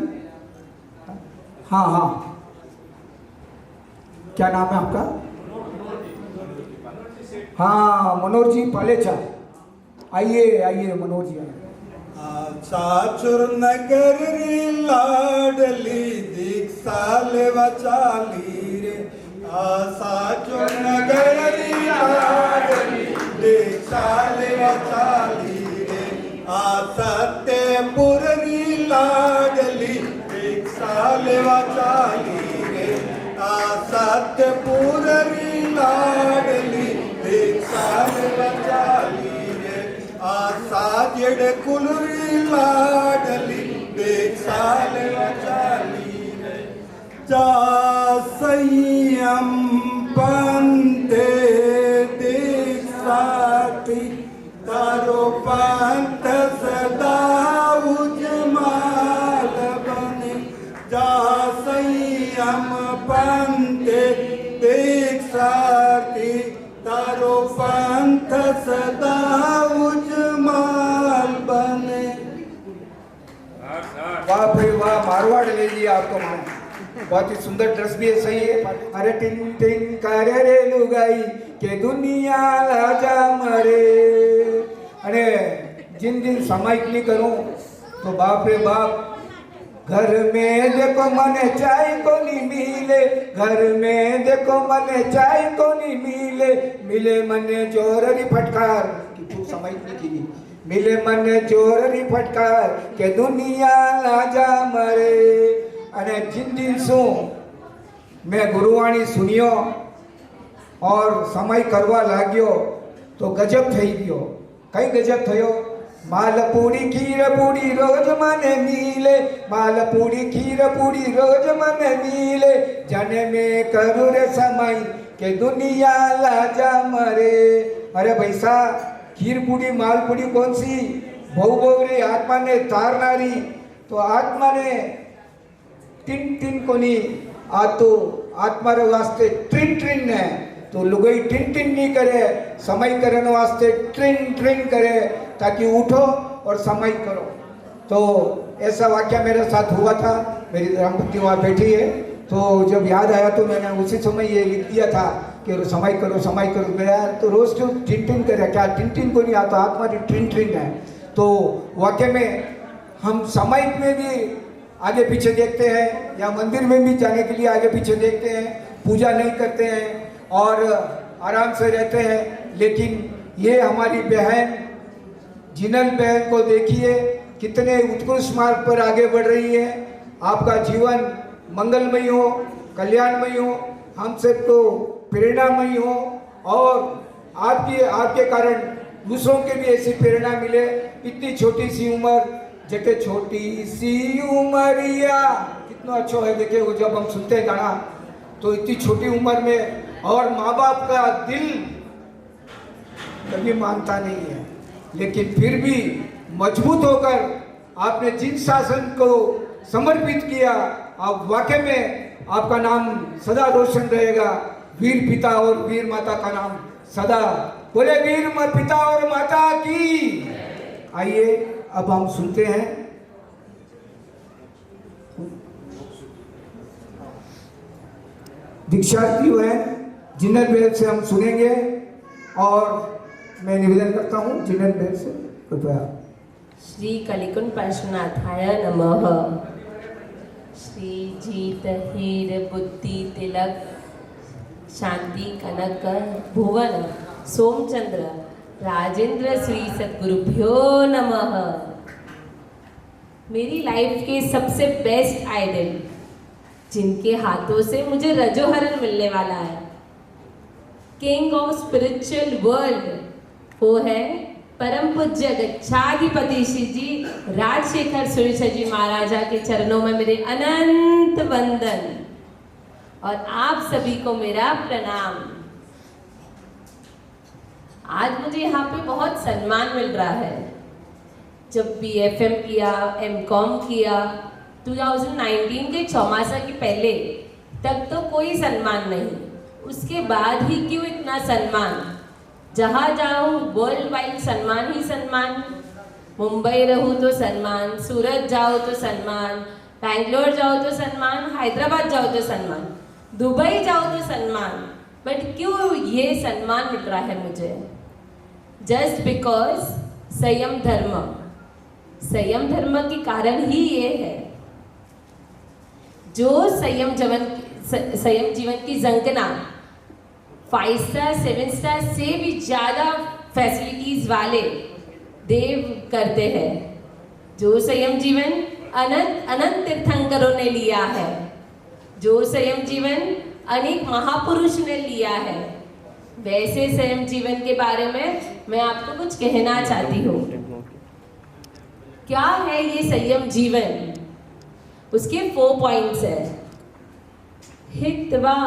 हाँ हाँ, क्या नाम है आपका? हाँ, मनोज जी पालेचा। आइए आइए मनोज जी। साचुर नगर री लाडली दीक्षा लेवा चाली रे, साचुर नगर री लाडली दीक्षा लेवा चाली रे, सत्यपुर री लाडली दीक्षा लेवा चाली रे, सत्यपुर री लाडली दीक्षा लेवा चाली रे, साजड़ कुलरी लाडली दीक्षा लेवा चाली रे, जा संयम पंथे दीक्षाति तारो पंथ सदा उजमाल बने, जा संयम पंथे दीक्षाति तारो पंथ सदा उजमाल बने। वाह भाई वाह, मारवाड़ ले लिया आपको मैंने। बहुत ही सुंदर ड्रेस भी है, सही है। अरे टिन टिन करे रे लुगाई के दुनिया लाजा मरे। अरे जिन दिन समाइकली करूं तो बाप रे बाप, घर में देखो मने चाय को नहीं मिले, घर में देखो मने चाय को नहीं मिले, मिले मने जोररी फटकार कि तू समाइकली की, मिले मने जोररी फटकार के दुनिया लाजा मरे। अने जिन दिन शू मैं गुरुवाणी सुनियो और समय करवा लाग्यो तो गजब थई गयो। कई गजब थयो? मालपूड़ी खीर पूड़ी रोज मने मिले, मालपूड़ी खीर पूड़ी रोज मने मिले, जाने में करू रे समय के दुनिया लाजा मरे। अरे भैसा, खीर पूड़ी मालपूड़ी कौन सी? बहु बहु रे आत्मा ने तारनारी, तो आत्मा ने टिन टिन कोनी आ तो आत्मा रे वास्ते ट्रिन ट्रिन है। तो लुगाई टिन टिन नहीं करे, समय करने वास्ते ट्रिन ट्रिन करे ताकि उठो और समय करो। तो ऐसा वाक्य मेरे साथ हुआ था। मेरी धर्मपत्नी वहाँ बैठी है, तो जब याद आया तो मैंने उसी समय ये लिख दिया था कि समय करो मेरा। तो रोज क्यों टिन टिन करे, क्या टिन टिन को नहीं आता, आत्मा ट्रिन ट्रिन है। तो वाक्य में हम समय में भी आगे पीछे देखते हैं या मंदिर में भी जाने के लिए आगे पीछे देखते हैं, पूजा नहीं करते हैं और आराम से रहते हैं। लेकिन ये हमारी बहन जिनल बहन को देखिए कितने उत्कृष्ट मार्ग पर आगे बढ़ रही है। आपका जीवन मंगलमय हो, कल्याणमय हो, हम सबको प्रेरणामय हो और आपके कारण दूसरों के भी ऐसी प्रेरणा मिले। इतनी छोटी सी उम्र, जैसे छोटी सी उमरिया, कितना अच्छा है। देखिए वो जब हम सुनते हैं गाना तो इतनी छोटी उम्र में, और माँ बाप का दिल कभी मानता नहीं है, लेकिन फिर भी मजबूत होकर आपने जिन शासन को समर्पित किया, आप वाकई में आपका नाम सदा रोशन रहेगा। वीर पिता और वीर माता का नाम सदा, बोले वीर पिता और माता की। आइए अब हम सुनते हैं दीक्षार्थी है जिनल बेल से हम सुनेंगे। और मैं निवेदन करता हूँ जिनल बेल से कृपया। श्री कलिकुंड पार्श्वनाथाय नमः। श्री जीत हीर बुद्धि तिलक शांति कनक भुवन सोमचंद्र राजेंद्र श्री सद्गुरुभ्यो नमः। मेरी लाइफ के सबसे बेस्ट आइडल जिनके हाथों से मुझे रजोहरण मिलने वाला है, किंग ऑफ स्पिरिचुअल वर्ल्ड, वो है परम पूज्य गच्छाधिपति श्री जी राजशेखर सुरेश जी महाराजा के चरणों में मेरे अनंत वंदन और आप सभी को मेरा प्रणाम। आज मुझे यहाँ पे बहुत सम्मान मिल रहा है। जब BFM किया, MCOM किया, 2019 के चौमासा के पहले तक तो कोई सम्मान नहीं, उसके बाद ही क्यों इतना सम्मान। जहाँ जाऊँ वर्ल्ड वाइड सम्मान ही सम्मान। मुंबई रहूँ तो सम्मान, सूरत जाओ तो सम्मान, बैंगलोर जाओ तो सम्मान, हैदराबाद जाओ तो सम्मान, दुबई जाओ तो सम्मान। बट क्यों ये सम्मान मिल रहा है मुझे? जस्ट बिकॉज संयम धर्म के कारण ही ये है। जो संयम जीवन की जंकना 5 स्टार 7 स्टार से भी ज़्यादा फैसिलिटीज वाले देव करते हैं। जो संयम जीवन अनंत तीर्थंकरों ने लिया है, जो संयम जीवन अनेक महापुरुष ने लिया है, वैसे संयम जीवन के बारे में मैं आपको कुछ कहना चाहती हूँ। क्या है ये संयम जीवन? उसके 4 पॉइंट्स है। हित्वा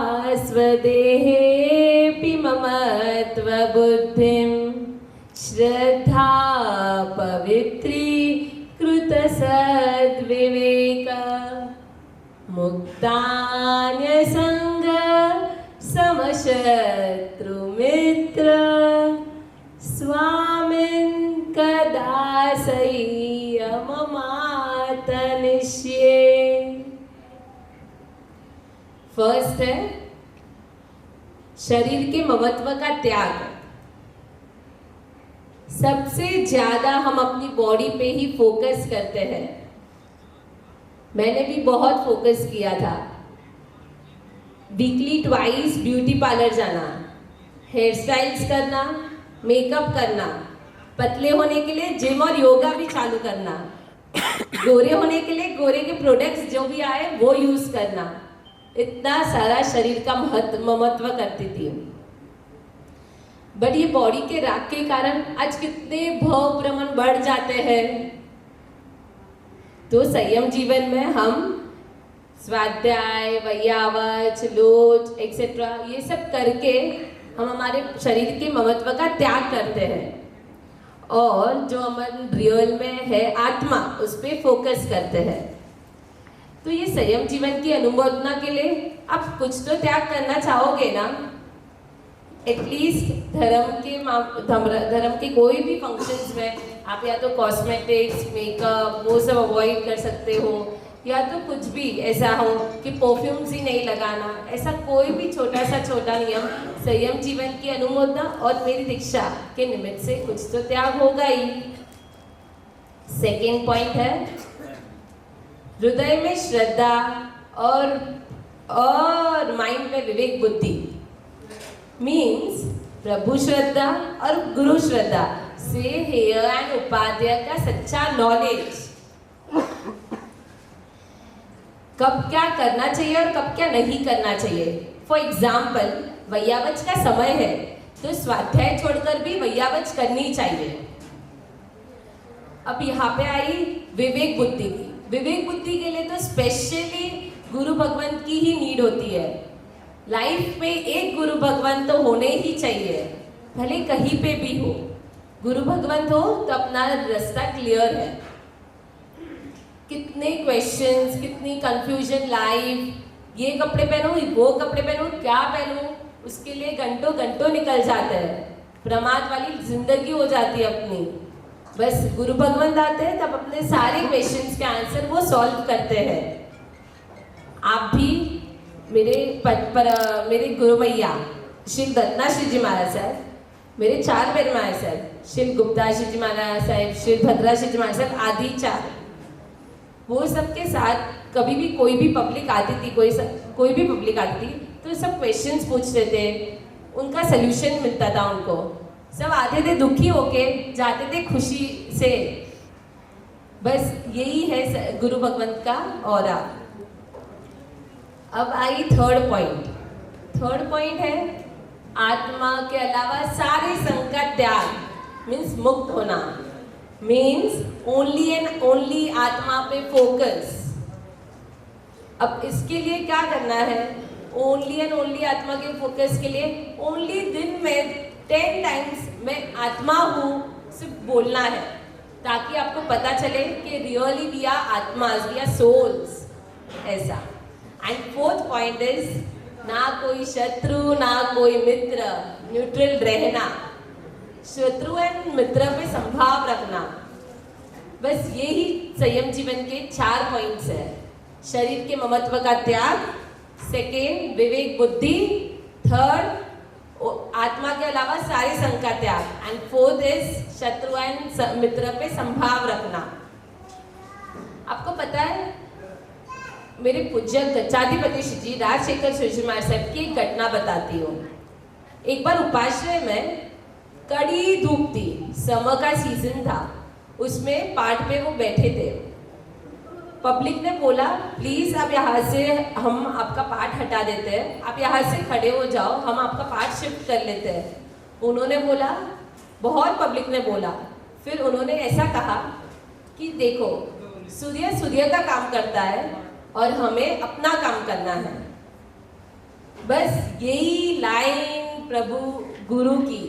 स्वदेहेऽपि ममत्व बुद्धिं श्रद्धा पवित्री कृत सद्विवेक मुक्तान्य संग समशत्रु मित्र स्वामिन् कदासय्यममातनिष्ये। फर्स्ट है शरीर के ममत्व का त्याग। सबसे ज्यादा हम अपनी बॉडी पे ही फोकस करते हैं। मैंने भी बहुत फोकस किया था। वीकली ट्वाइस ब्यूटी पार्लर जाना, हेयर स्टाइल्स करना, मेकअप करना, पतले होने के लिए जिम और योगा भी चालू करना, गोरे होने के लिए गोरे के प्रोडक्ट्स जो भी आए वो यूज करना। इतना सारा शरीर का ममत्व करती थी। बट ये बॉडी के राग के कारण आज कितने भाव भ्रमण बढ़ जाते हैं। तो संयम जीवन में हम स्वाध्याय, वैयावच, लोच एक्सेट्रा ये सब करके हम हमारे शरीर के ममत्व का त्याग करते हैं और जो हम रियल में है आत्मा, उस पर फोकस करते हैं। तो ये संयम जीवन की अनुमोदना के लिए आप कुछ तो त्याग करना चाहोगे ना। एटलीस्ट धर्म के कोई भी फंक्शंस में आप या तो कॉस्मेटिक्स, मेकअप वो सब अवॉइड कर सकते हो, या तो कुछ भी ऐसा हो कि परफ्यूम्स ही नहीं लगाना। ऐसा कोई भी छोटा नियम संयम जीवन की अनुमोदना और मेरी दीक्षा के निमित्त से कुछ तो त्याग होगा ही। सेकेंड पॉइंट है हृदय में श्रद्धा और माइंड में विवेक बुद्धि। मीन्स प्रभु श्रद्धा और गुरु श्रद्धा से हेयर एंड उपाध्याय का सच्चा नॉलेज, कब क्या करना चाहिए और कब क्या नहीं करना चाहिए। फॉर एग्जाम्पल वैयावच का समय है तो स्वाध्याय छोड़कर भी वैयावच करनी चाहिए। अब यहाँ पे आई विवेक बुद्धि की। विवेक बुद्धि के लिए तो स्पेशली गुरु भगवंत की ही नीड होती है। लाइफ में एक गुरु भगवंत तो होने ही चाहिए, भले कहीं पे भी हो। गुरु भगवंत हो तो अपना रास्ता क्लियर है। कितने क्वेश्चंस, कितनी कंफ्यूजन लाइफ, ये कपड़े पहनूं, वो कपड़े पहनूं, क्या पहनूं, उसके लिए घंटों निकल जाते हैं। प्रमाद वाली जिंदगी हो जाती है अपनी। बस गुरु भगवंत आते हैं तब अपने सारे क्वेश्चंस के आंसर वो सॉल्व करते हैं। आप भी मेरे गुरु मैया श्री दत्तना श्री जी महाराज साहब, मेरे 4 पेर महाराज साहब, श्री गुप्ता श्री जी महाराज साहब, श्री भद्रा श्री जी महाराज साहब आदि 4, वो सबके साथ कभी भी कोई भी पब्लिक आती थी, कोई भी पब्लिक आती थी तो सब क्वेश्चंस पूछते थे, उनका सल्यूशन मिलता था उनको। सब आते थे दुखी होके, जाते थे खुशी से। बस यही है गुरु भगवंत का ऑरा। अब आई थर्ड पॉइंट है आत्मा के अलावा सारे संग का त्याग। मीन्स मुक्त होना, मीन्स ओनली एंड ओनली आत्मा पे फोकस। अब इसके लिए क्या करना है? ओनली एंड ओनली आत्मा के फोकस के लिए ओनली दिन में 10 टाइम्स मैं आत्मा हूँ सिर्फ बोलना है, ताकि आपको पता चले कि रियली वी आर आत्मास, वी आर सोल्स, ऐसा। एंड 4th पॉइंट इज ना कोई शत्रु ना कोई मित्र, न्यूट्रल रहना, शत्रु एंड मित्र पे संभाव रखना। बस यही संयम जीवन के 4 पॉइंट्स है। शरीर के ममत्व का त्याग, सेकेंड विवेक बुद्धि, थर्ड आत्मा के अलावा सारे संग का त्याग, एंड 4th इज शत्रु एंड मित्र पे संभाव रखना। आपको पता है मेरे पूज्य गच्चाधिपति श्री जी राजशेखर सुरजी महाराज साहब की एक घटना बताती हूँ। एक बार उपाश्रय में कड़ी धूप थी, समर का सीजन था, उसमें पाठ पे वो बैठे थे। पब्लिक ने बोला प्लीज आप यहाँ से, हम आपका पाठ हटा देते हैं, आप यहाँ से खड़े हो जाओ, हम आपका पाठ शिफ्ट कर लेते हैं। उन्होंने बोला, बहुत पब्लिक ने बोला, फिर उन्होंने ऐसा कहा कि देखो सूर्य का काम करता है और हमें अपना काम करना है। बस यही लाइन प्रभु गुरु की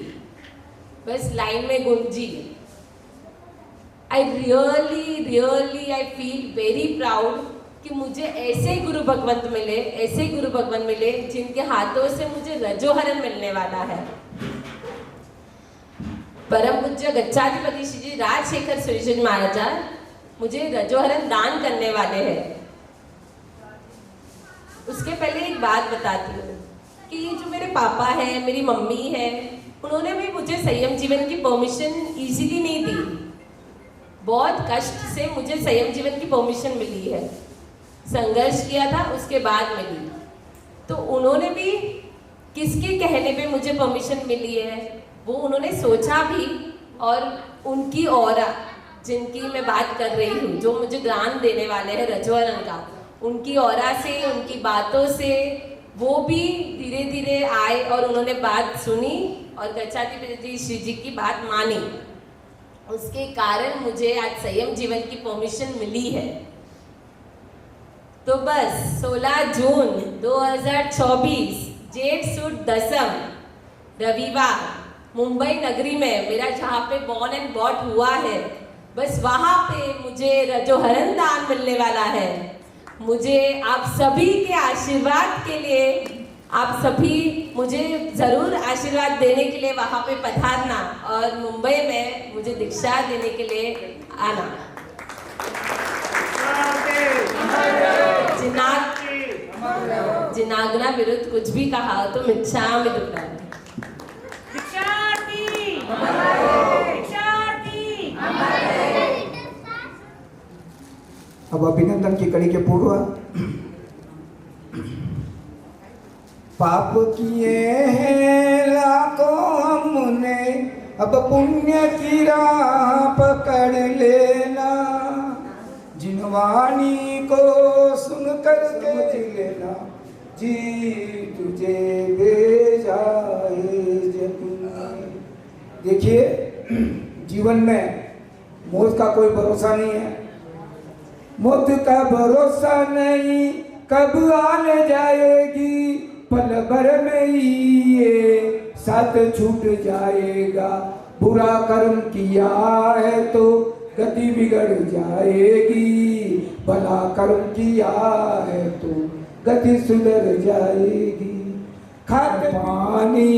बस लाइन में Gunji. I really I feel very proud कि मुझे ऐसे गुरु भगवंत मिले जिनके हाथों से मुझे रजोहरण मिलने वाला है। परम पूज्य गच्चाधिपति श्री जी राजशेखर सुरजी महाराज मुझे रजोहरण दान करने वाले हैं। उसके पहले एक बात बताती हूँ कि ये जो मेरे पापा है, मेरी मम्मी है, उन्होंने भी मुझे संयम जीवन की परमिशन इजीली नहीं दी। बहुत कष्ट से मुझे संयम जीवन की परमिशन मिली है, संघर्ष किया था, उसके बाद मिली। तो उन्होंने भी किसके कहने पे मुझे परमिशन मिली है वो उन्होंने सोचा भी, और उनकी औरा जिनकी मैं बात कर रही हूँ, जो मुझे ज्ञान देने वाले हैं रजोहरण का, उनकी औरा से, उनकी बातों से वो भी धीरे धीरे आए और उन्होंने बात सुनी और गच्चाधिपति श्री जी की बात मानी। उसके कारण मुझे आज संयम जीवन की परमिशन मिली है। तो बस 16 जून 2024 जेठ सुद 10 रविवार मुंबई नगरी में मेरा जहाँ पे बॉर्न एंड बॉट हुआ है, बस वहाँ पे मुझे रजोहरण दान मिलने वाला है। मुझे आप सभी के आशीर्वाद के लिए आप सभी मुझे ज़रूर आशीर्वाद देने के लिए वहाँ पे पधारना और मुंबई में मुझे दीक्षा देने के लिए आना। जिनागना विरुद्ध कुछ भी कहा तो मिच्छामि दुक्कडम। अब अभिनंदन की कड़ी के पूर्व पाप किए हैं लाखों हमने, अब पुण्य की राह पकड़ लेना, जिनवाणी को सुन कर समझ लेना, जी तुझे भेजा है जब। देखिए, जीवन में मौत का कोई भरोसा नहीं है, मौत का भरोसा नहीं, कब आने जाएगी, पल भर में ही ये साथ छूट जाएगा। बुरा कर्म किया है तो गति बिगड़ जाएगी, भला कर्म किया है तो गति सुधर जाएगी। खाद पानी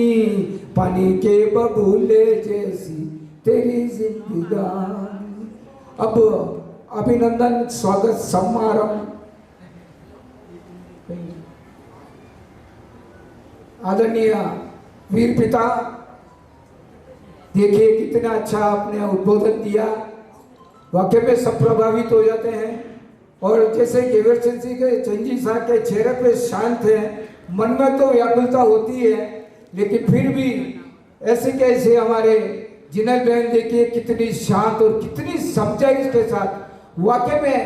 पानी के बबूले जैसी तेरी जिंदगानी। अब अभिनंदन स्वागत समारोह आदरणीय वीर पिता, देखिए कितना अच्छा आपने उद्बोधन दिया, वाकई में सब प्रभावित हो जाते हैं। और जैसे गेवरचंद जी के चंजी साहब के चेहरे पे शांत है, मन में तो व्याकुलता होती है, लेकिन फिर भी ऐसे कैसे हमारे जिनल बहन देखिए कितनी शांत और कितनी समझाई के साथ, वाकई में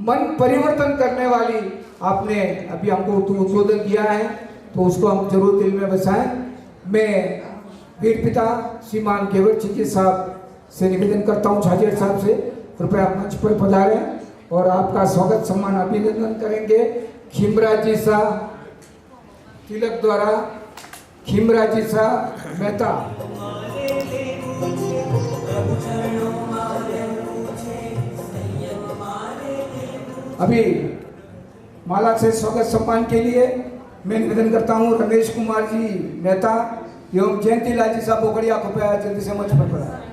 मन परिवर्तन करने वाली आपने अभी हमको उद्बोधन दिया है, तो उसको हम जरूर दिल में बसाएं। मैं वीर पिता श्रीमान गेवरचंद जी साहब से निवेदन करता हूँ, झाजेर साहब से कृपया मंच पर पधारें और आपका स्वागत सम्मान अभिनंदन करेंगे। खीमराज जी शाह तिलक द्वारा, खीमराज जी शाह मेहता। अभी माला से स्वागत सम्मान के लिए मैं निवेदन करता हूँ रमेश कुमार जी मेहता एवं जयंती लाल जी साहब बोकड़िया, कृपया जल्दी से मंच पर पधारें।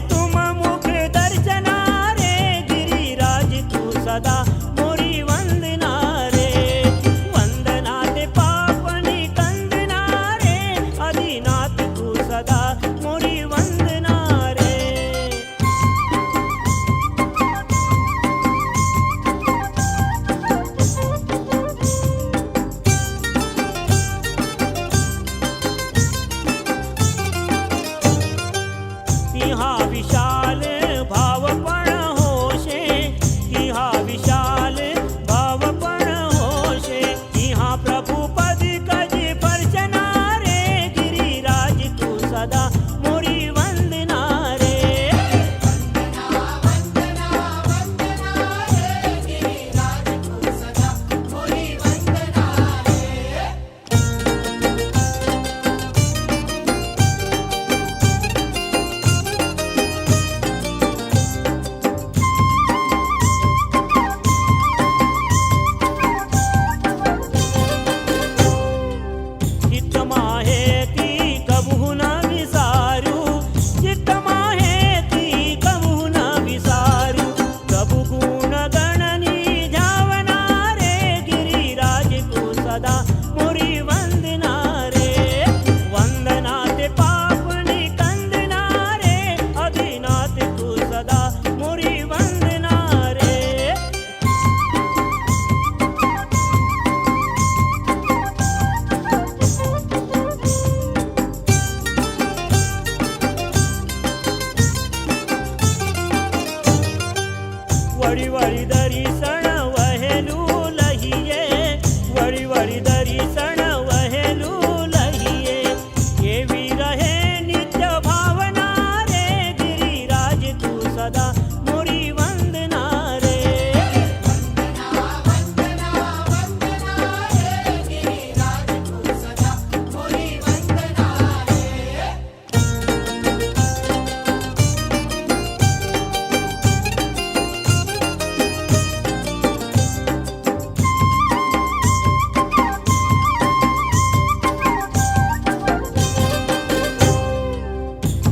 तुम मुख दर्शना वळी वळी दर्शन वहेलू लहिये वळी वळी दर्शन वहेलू लहिये केवी रहे नित्य भावना रे गिरिराज तू सदा मोरी वंदना रे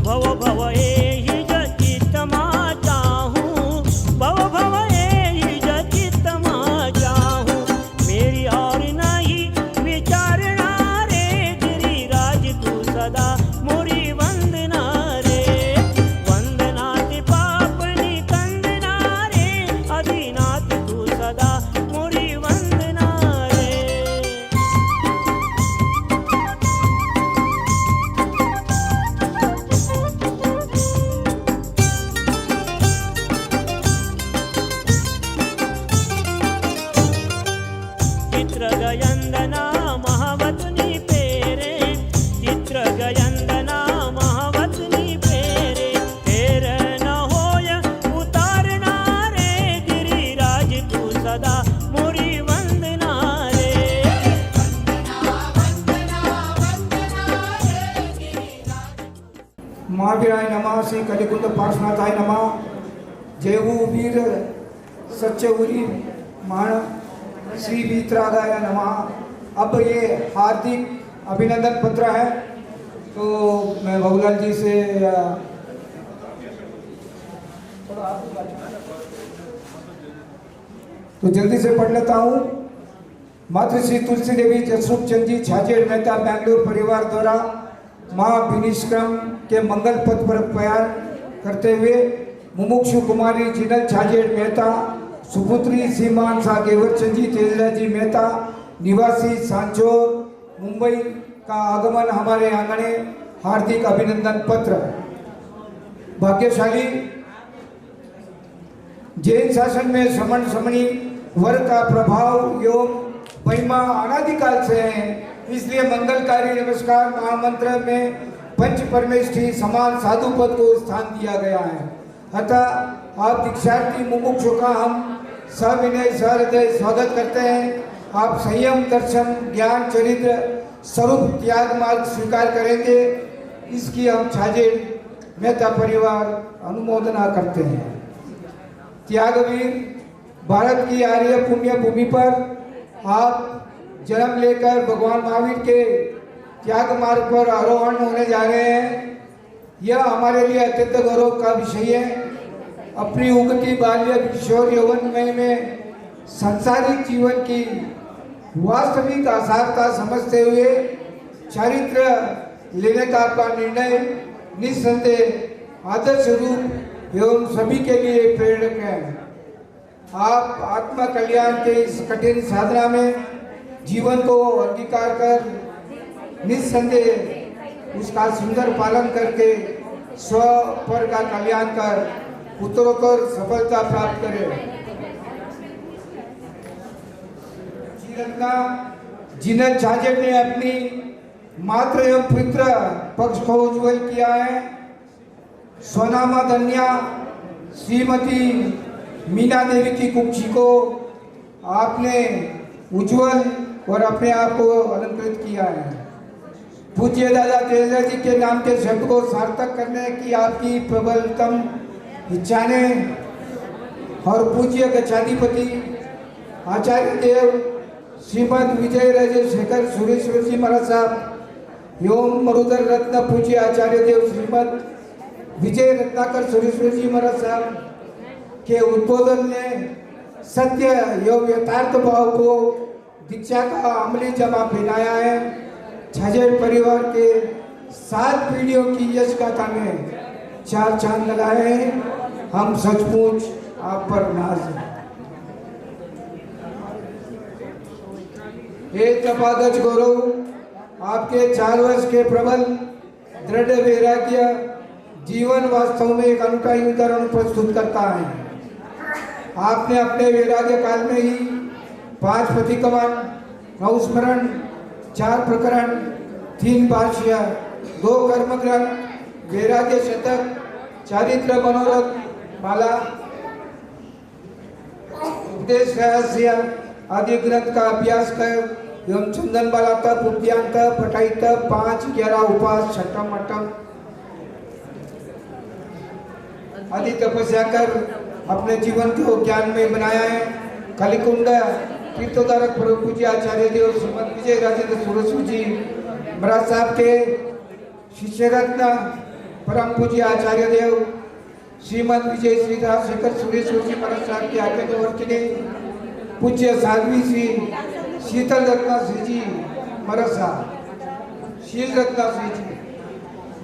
भव भव एहि जचित मा चाहूं भव भव एहि जचित मा चाहूं मेरी और नहीं विचारना रे गिरिराज तू सदा मोरी वंदना रे वंदनाति पापनि कंदना रे अधिनाथ तू सदा मोरी वंदना रे चित्र गयंदना महावतनी पेरे चित्र गयंदना महावतनी पेरे फेर न होय उतारना रे गिरिराज तू सदा मोरी वंदना रे महावीराय नमः, श्री कलिकुंड पार्श्वनाथाय नमः। जयऊ वीर सच्चेउरी मान श्री वीतरागाय नमः। अब ये हार्दिक अभिनंदन पत्र है, तो मैं बाबूलाल जी से तो जल्दी से पढ़ लेता हूँ। मातृ श्री तुलसी देवी जसरूप चंद जी छाजेड़ मेहता बेंगलुरु परिवार द्वारा महाभिनिष्क्रम के मंगल पथ पर प्यार करते हुए मुमुक्षु कुमारी जिनल छाजेड़ मेहता सुपुत्री सीमान सा गेवर चंद जी तेजला जी मेहता निवासी सांचोर मुंबई का आगमन हमारे आंगने हार्दिक अभिनंदन पत्र। भाग्यशाली जैन शासन में श्रमण श्रमणी वर्ग का प्रभाव एवं महिमा अनादिकाल से है, इसलिए मंगलकारी नमस्कार महामंत्र में पंच परमेष्ठी समान साधु पद को स्थान दिया गया है। अतः आप दीक्षार्थी मुमुक्षु का हम सविनय सहृदय स्वागत करते हैं। आप संयम दर्शन ज्ञान चरित्र स्वरूप त्याग मार्ग स्वीकार करेंगे, इसकी हम छाजेड़ मेहता परिवार अनुमोदना करते हैं। त्यागवीर भारत की आर्य पुण्य भूमि पर आप जन्म लेकर भगवान महावीर के त्याग मार्ग पर आरोहण होने जा रहे हैं। यह हमारे लिए अत्यंत गौरव का विषय है। अपनी उगती बाल्य किशोर यौवन में सांसारिक जीवन की वास्तविक आसारता समझते हुए चारित्र लेने का आपका निर्णय निस्संदेह आदर्श रूप एवं सभी के लिए प्रेरक है। आप आत्मा कल्याण के इस कठिन साधना में जीवन को अंगीकार कर निस्संदेह उसका सुंदर पालन करके स्व पर का कल्याण कर उत्तरोत्तर सफलता प्राप्त करें। जिनल छाजेड़ ने अपनी मातृ एवं पितृ पक्ष को उज्जवल किया है। स्वनामा धन्या श्रीमती मीना देवी की कुक्षी को आपने उज्जवल और अपने आप को अलंकृत किया है। पूज्य दादा तेजा जी के नाम के शब्द को सार्थक करने की आपकी प्रबलतम इच्छा ने और पूज्य गच्छाधिपति आचार्य देव श्रीमद विजय राजेशेखर सुरेश्वर जी महाराज साहब एवं मरुदर रत्न पूज्य आचार्य देव श्रीमद विजय रत्नाकर सुरेश्वर जी महाराज साहब के उद्बोधन ने सत्य एवं यथार्थ भाव को दीक्षा का अमली जमा पहनाया है। छाजेड़ परिवार के 7 पीढ़ियों की यश गाथा में 4 चांद लगाए हैं। हम सचमुच आप पर नाज हैं। हे तपागज गौरव, आपके 4 वर्ष के प्रबल दृढ़ वैराग्य जीवन वास्तव में एक अनूठा उदाहरण प्रस्तुत करता है। आपने अपने वैराग्य काल में ही 5 प्रतिकवन, 9 स्मरण, 4 प्रकरण, 3 भाष्य, 2 कर्म ग्रंथ, वैराग्य शतक, चारित्र मनोरथ माला, उपदेश रहस्य आदि ग्रंथ का अभ्यास कर एवं चंदन बाला तप, उद्यान तप, पटाई तप, 5, 11 उपास, छठम अठम आदि तपस्या कर अपने जीवन को ज्ञान में बनाया है। कलिकुंड तीर्थोद्धारक परम पूज्य आचार्य देव श्रीमद विजय राजेंद्र सूरजपुर जी महाराज साहब के शिष्य रत्न परम पूज्य आचार्य देव श्रीमद विजय श्री राजशेखर सुरेश्वर जी महाराज साहब की आज्ञा के वर्षिणी पूज्य साध्वी श्री शीतल रत्ना श्री जी महाराज साहब, शील रत्ना श्री जी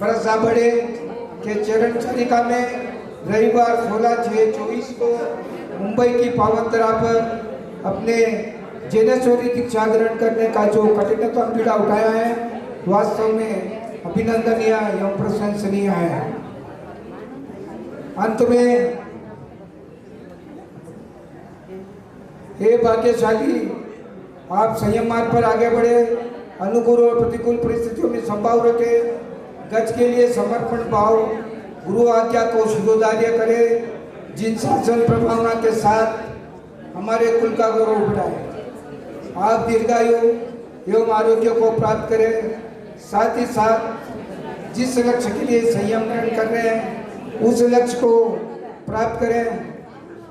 महाराज साहब बड़े के चरण चरिका में रविवार 16/6/24 को मुंबई की पावन धरा पर अपने जैनेश्वरी दीक्षा ग्रहण करने का जो कठिनतम बीड़ा उठाया है वास्तव में अभिनंदनीय एवं प्रशंसनीय है। अंत में हे भाग्यशाली, आप संयम मार्ग पर आगे बढ़े, अनुकूल और प्रतिकूल परिस्थितियों में संभाव रखे, गज के लिए समर्पण भाव, गुरु आज्ञा को शिरोधार्य करे, जिन शासन प्रभावना के साथ हमारे कुल का गौरव बढ़ाए। आप दीर्घायु एवं आरोग्य को प्राप्त करें, साथ ही साथ जिस लक्ष्य के लिए संयम ग्रहण कर रहे हैं उस लक्ष्य को प्राप्त करें।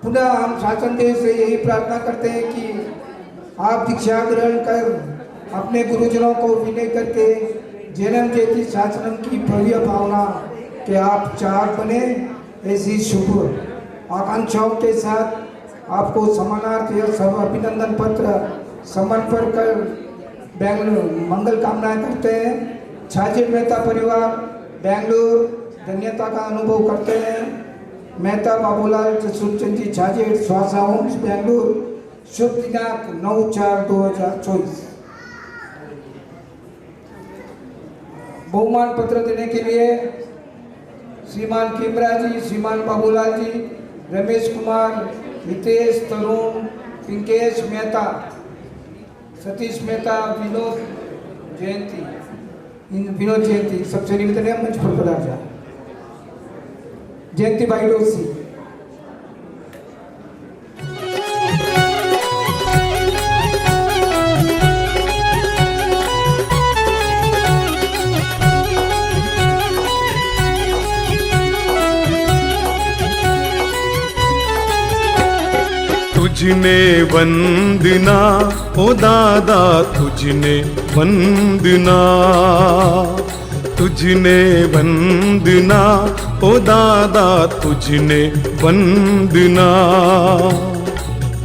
पुनः हम शासन देव से यही प्रार्थना करते हैं कि आप दीक्षा ग्रहण कर अपने गुरुजनों को विनय करके जन्म जयति शासनम की भव्य भावना कि आप चार बने, ऐसी शुभ आकांक्षाओं के साथ आपको समानार्थ यह सब अभिनंदन पत्र समर्पण कर बेंगलुरु मंगल कामनाएं करते हैं। छाजेट मेहता परिवार बेंगलुरु धन्यता का अनुभव करते हैं। मेहता बाबूलाल सुरचंद जी छाजेट स्वासा होम्स बेंगलुरु, शुभ दिनांक 9/4/2024। बहुमान पत्र देने के लिए श्रीमान किमरा जी, श्रीमान बाबूलाल जी, रमेश कुमार, हितेश, तरुण, पिंकेश मेहता, सतीश मेहता, विनोद जयंती सबसे निवेदन है मंच पर पधार जाए। जयंती भाई डोसी। तुझने वंदना ओ दादा, तुझने वंदना, तुझने वंदना ओ दादा, तुझने वंदना।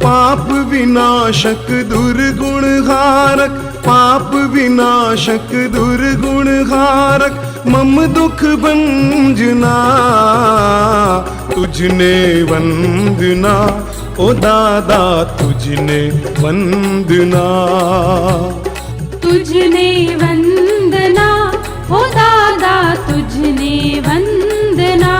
पाप विनाशक दुर्गुण हारक, पाप विनाशक दुर्गुण हारक, मम दुख भंजना। तुझने वंदना ओ दादा, तुझने वंदना, तुझने वंदना ओ दादा, तुझने वंदना।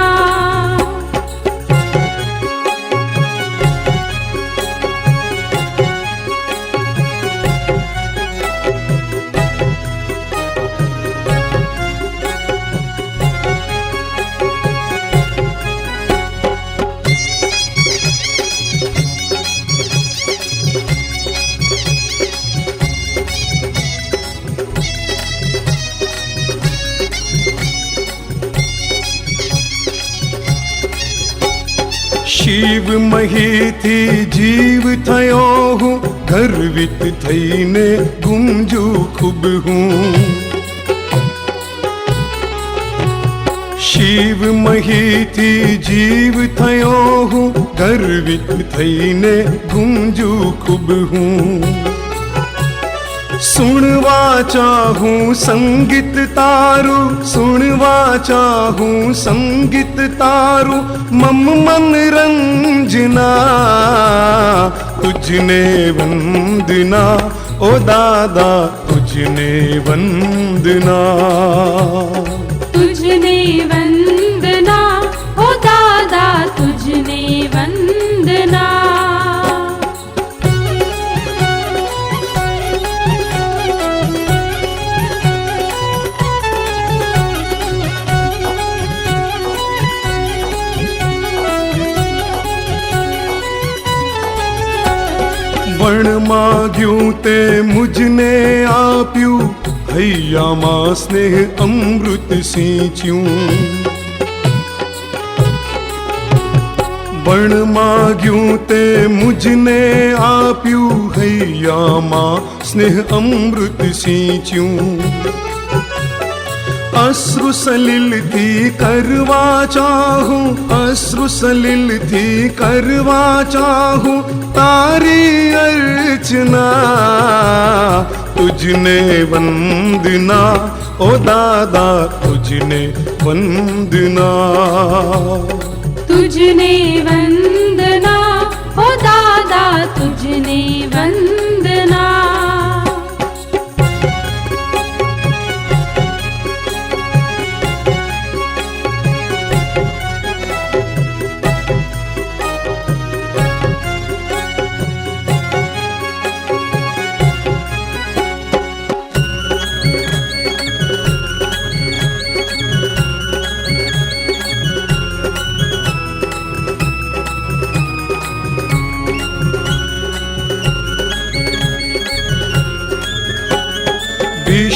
शिव महीथी जीव थयो हूँ, गर्वित थईने गुंजू खूब हूँ। शिव महीथी जीव थयो हूँ, गर्वित थईने गुंजू खूब हूँ। सुनवा चाहूं संगीत तारू, सुनवा चाहूं संगीत तारू, मम मन रंजना। तुझने वंदना ओ दादा, तुझने वंदना, तुझने वंदना ओ दादा, तुझने वंदना। वण माग्યું તે મુજને આપ્યું, હૈયામાં સ્નેહ અમૃત સિંચ્યું. વણ માગ્યું તે મુજને આપ્યું, હૈયામાં સ્નેહ અમૃત સિંચ્યું. अश्रु सलिल थी करवा चाहूं, अश्रु सलिल थी करवा चाहूं तारी अर्चना. तुझने वंदना ओ दादा, तुझने वंदना. तुझने वंदना ओ दादा, तुझने वंदना.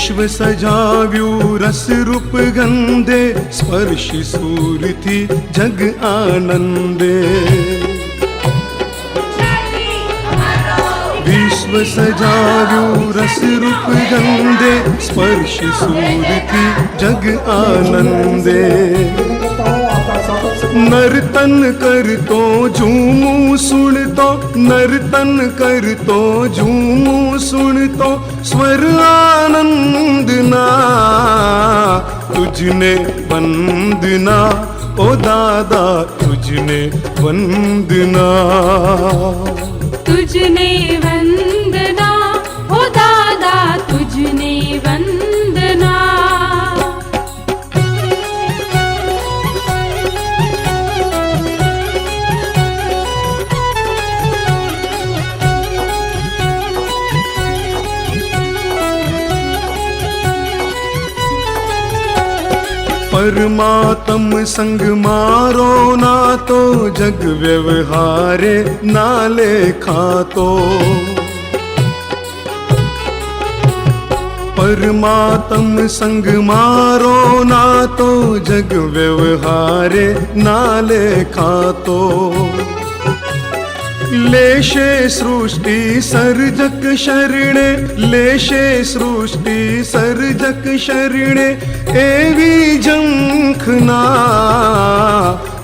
विश्व सजाव्યું रस रूप गंधे, स्पर्श सूरथी जग आनंदे. विश्व सजाव्યું रस रूप गंधे, स्पर्श सूरथी जग आनंदे. नर्तन कर तो झूमूं सुन तो, नर्तन कर तो झूमूं सुन तो स्वर आनंदना. तुझने वंदना ओ दादा, तुझने वंदना. तुझने वंदना ओ दादा, तुझने वंदना. परमात्म संग मारो ना तो, जग व्यवहारे नाले खातो. परमात्म संग मारो ना तो, जग व्यवहारे नाले खातो. लेशे सृष्टि सर्जक शरणे, लेशे सृष्टि सर्जक शरणे एवी झंखना.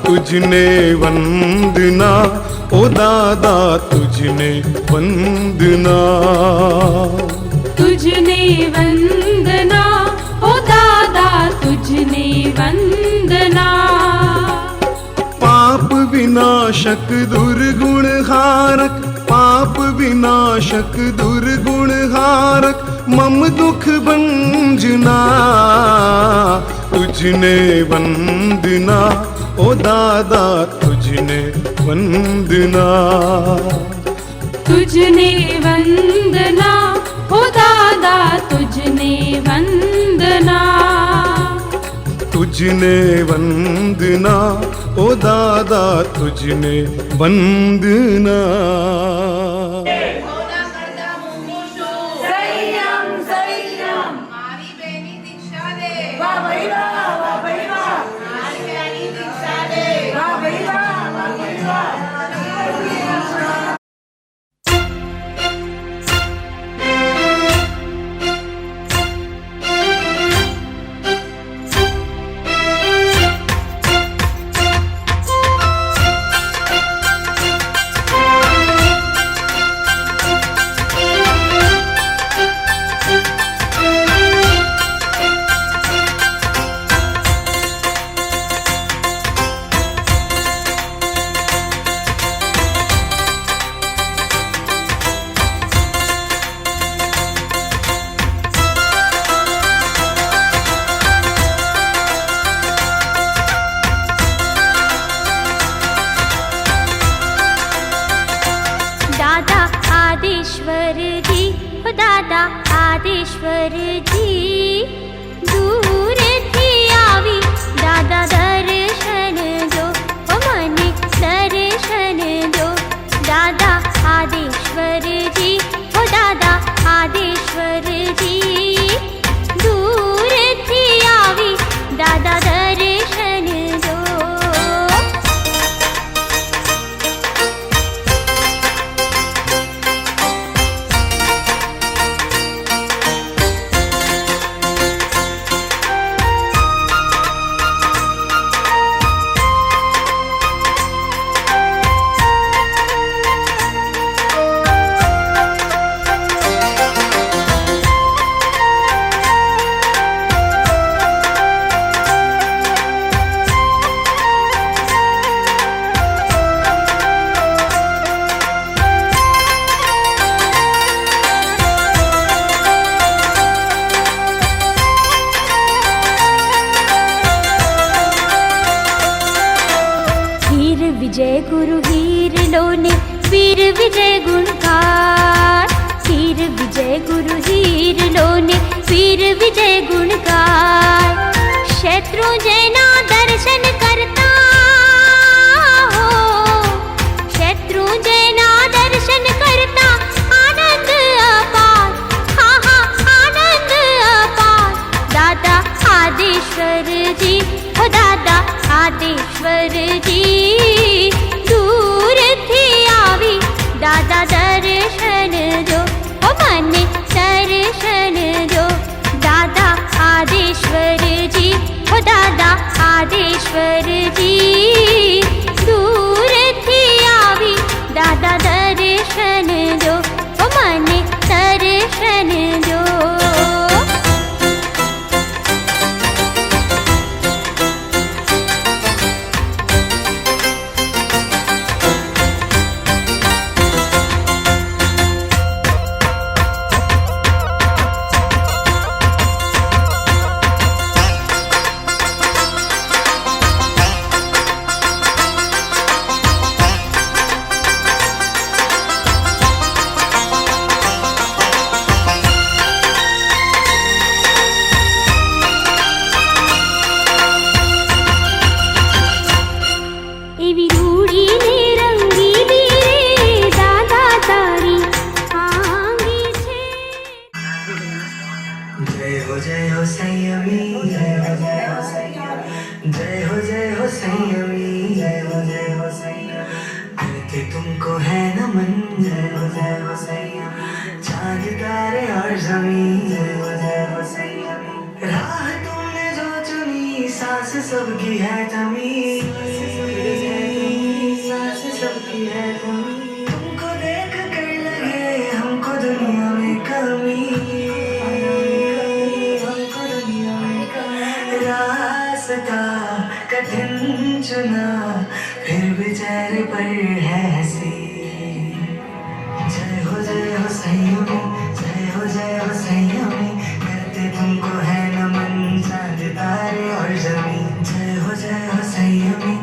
तुझने वंदना ओ दादा, तुझने वंदना. तुझने वंदना ओ दादा, तुझने वंदना. पाप विनाशक दुर्गुण हारक, पाप विनाशक दुर्गुण हारक मम दुख भंजना. तुझने वंदना ओ दादा, तुझने वंदना. तुझने वंदना ओ दादा, तुझने वंदना. तुझने वंदना ओ दादा, तुझने वंदना. आदेश्वर जी दूर थी आवी दादा दर्शन दो ओ मने दर्शन दो दादा आदेश्वर जी गुण गाय शत्रुंजयना दर्शन करता हो शत्रुंजयना दर्शन करता आनंद अपार हाँ हाँ आनंद अपार दादा आदेश्वर जी हो दादा आदेश्वर जी दूर थी आवी दादा दर्शन जो ओ मने दर्शन जो दादा आदेश्वर जी हो दादा आदेश्वर जी दूर थी आवी दादा दर्शन जो ओ मने दर्शन जो एवी रूड़ी ने रंगीली रे दादा तारी आंगी छे जय हो संयमी जय हो संयमी जय हो संयमी जय हो संयमी करते तुमको है नमन जय हो संयमी चांद तारे और जमीन जय हो संयमी राह तुमने जो चुनी सांस सबकी है तमीज सांस सबकी है तमीज तुमको देख कर लगे हमको दुनिया में कमी रास्ता कठिन चुना फिर भी चेहरे पर है हंसी जय हो संयमी जय हो संयमी करते तुमको है नमन चांद तारे और जमीन जय हो संयमी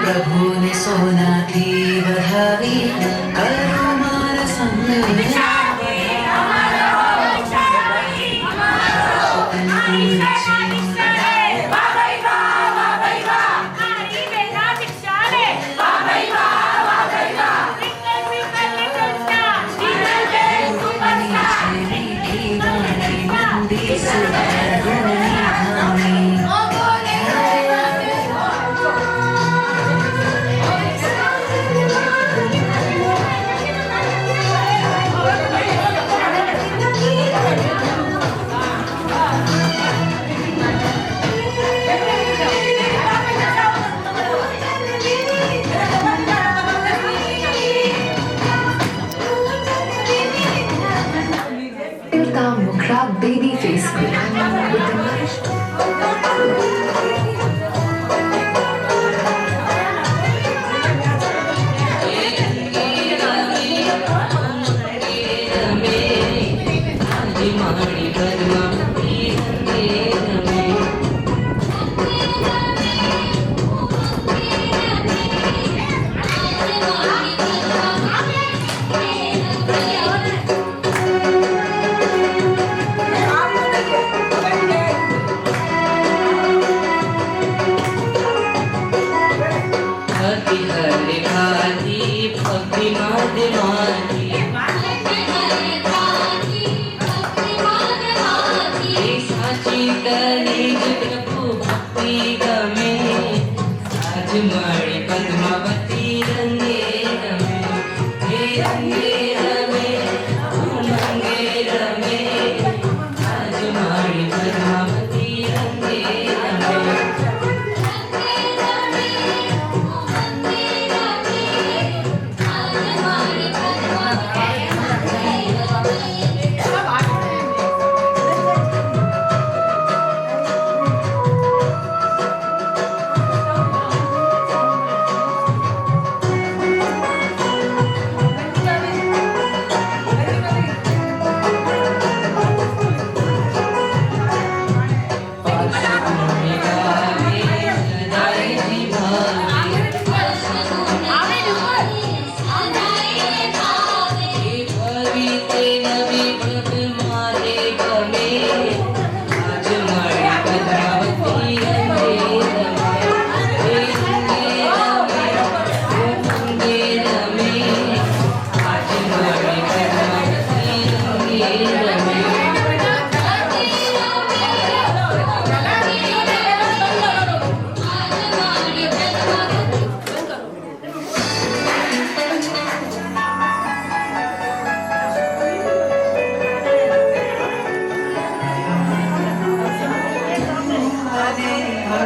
प्रभु ने सोना थी बढ़ावी करो मारा संग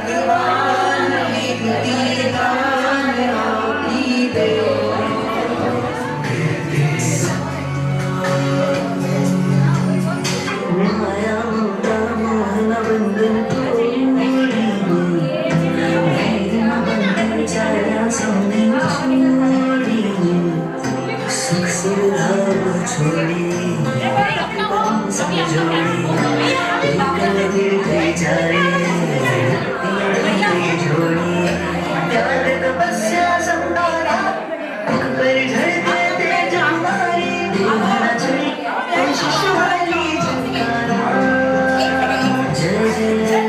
भगवान विनती गान आपकी दे माया मोटा मोहन बंधन छाया सोने छोड़ी सुख सुविधा छोड़ी जोड़ी कल गिर जाए जोड़ी त्याग तपस्या संभाला पर झड़ते तेज हमारी दीवाना चढ़ी कोशिश वाली झंकारा जय जय जय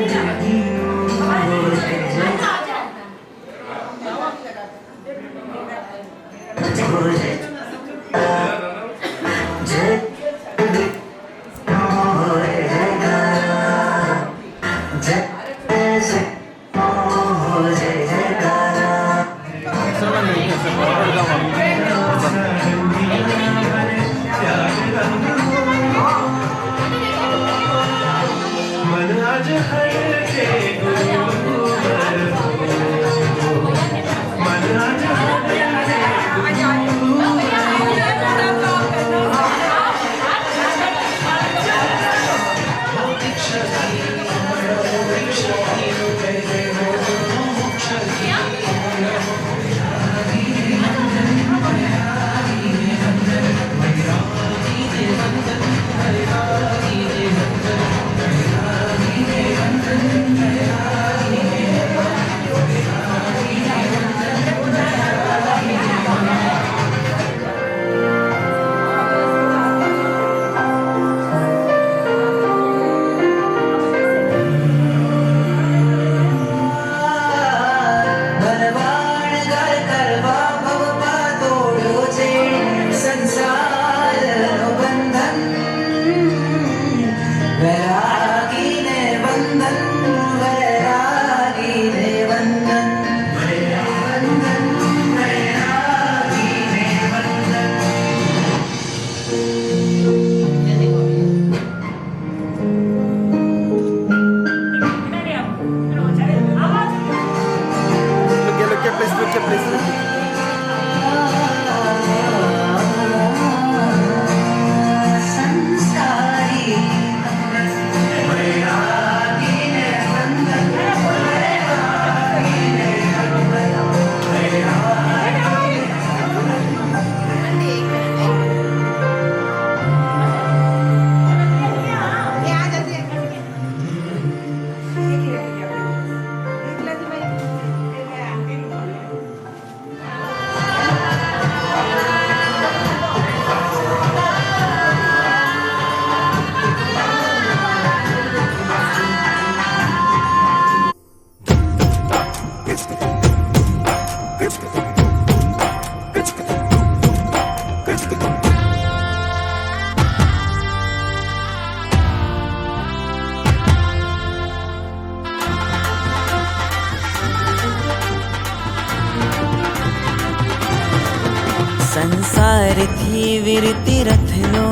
संसार थी विरति रत्नो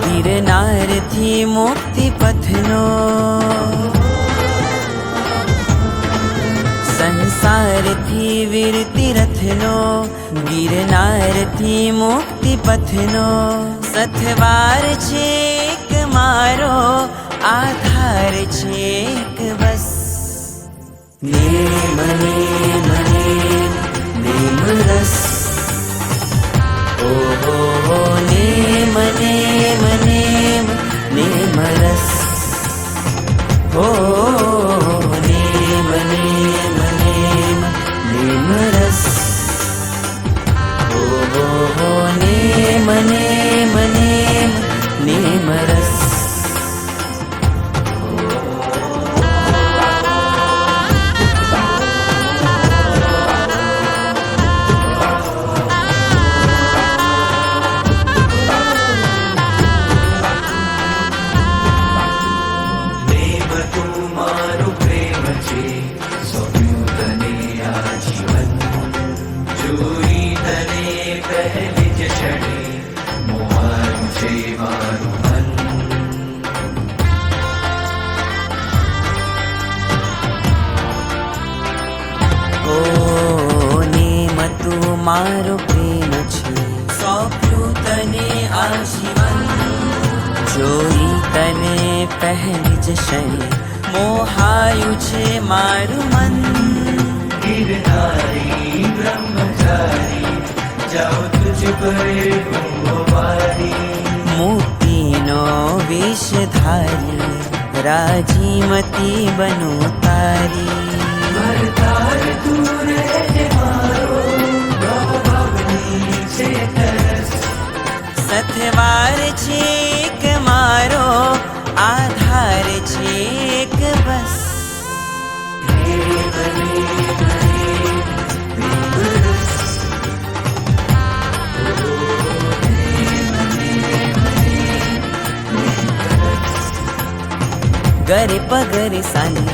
गिरनार थी मुक्ति पथनो संसार थी विरति रत्नो गिरनार थी मुक्ति पथनो सथवार छेक मारो आधार छेक बस नेम नेम नेम नेम रस ओ हो नेम नेम नेम नेम रस ओ नेम नेम नेम नेम रस ओ हो नेम नेम नेम नेम रस मारो मारो प्रेम छे सौंप्યું તને આજીવન જોઈ તને પહેલી જ ક્ષણે મોહાયું છે મારું મન गिरधारी ब्रह्मचारी जाओ तुझ पर गुंगवारी मोतीनो वेशधारी राजीमती बनो तारी भरतार दूर है मारो भवनी छे तरस सथवार छे एक मारो आधार छे एक बस गरे पगरे सानी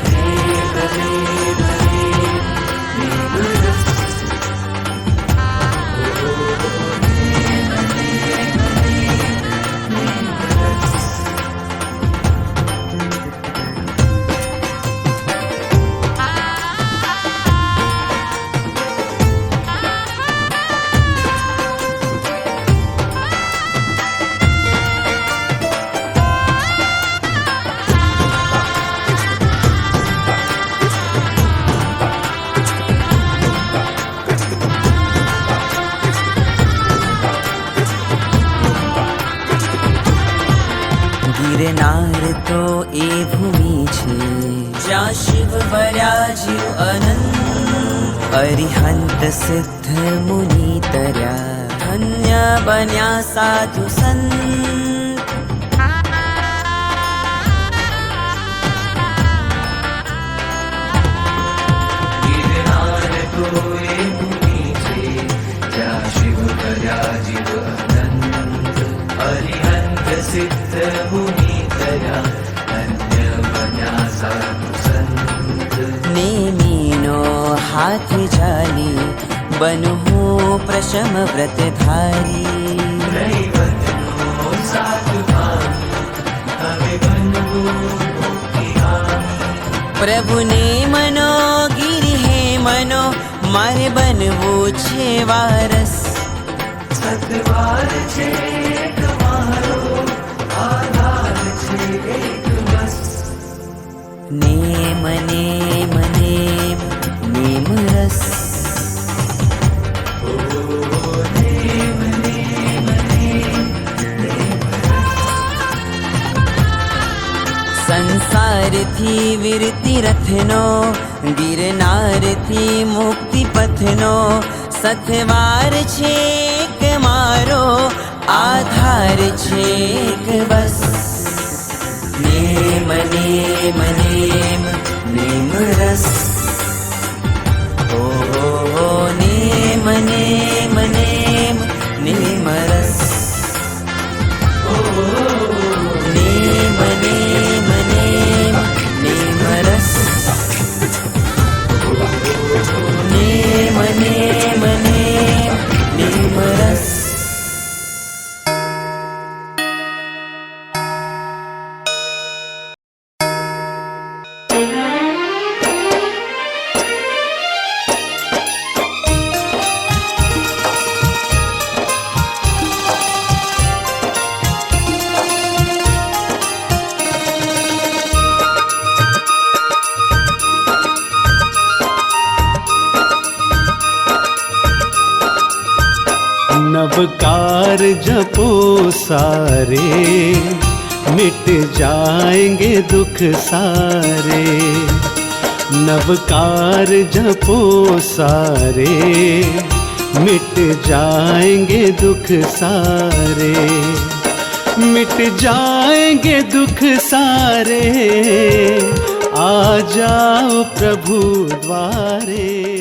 गिरनार तो ए भूमि छे ज्यां शिव बराज्यु अनंत अरिहंत सिद्ध मुनि तरया धन्य बन्या साधु संत गिरनार तो ए भूमि छे ज्यां शिव बराज्यु अनंत अरिहंत सिद्ध मुनि नेमीनो हाथ जाली बनू प्रशम व्रतधारी प्रभु ने मनो गिरि हे मनो मारे बनवो छे वारस सतवार छे तुम्हारो आधार छे एक बस नेम नेम नेम नेम रस नेम नेम नेम नेम रस संसार थी विरति रथनो गिरनार थी मुक्ति पथनो सतवार छे एक मारो आधार छे एक बस नेम नेम नेम नेम रस ओ नेम नेम नेम नेम रस नेम नेम नेम नेम रस नेम नेम नेम नेम रस नवकार जपो सारे मिट जाएंगे दुख सारे नवकार जपो सारे मिट जाएंगे दुख सारे मिट जाएंगे दुख सारे आ जाओ प्रभु द्वारे।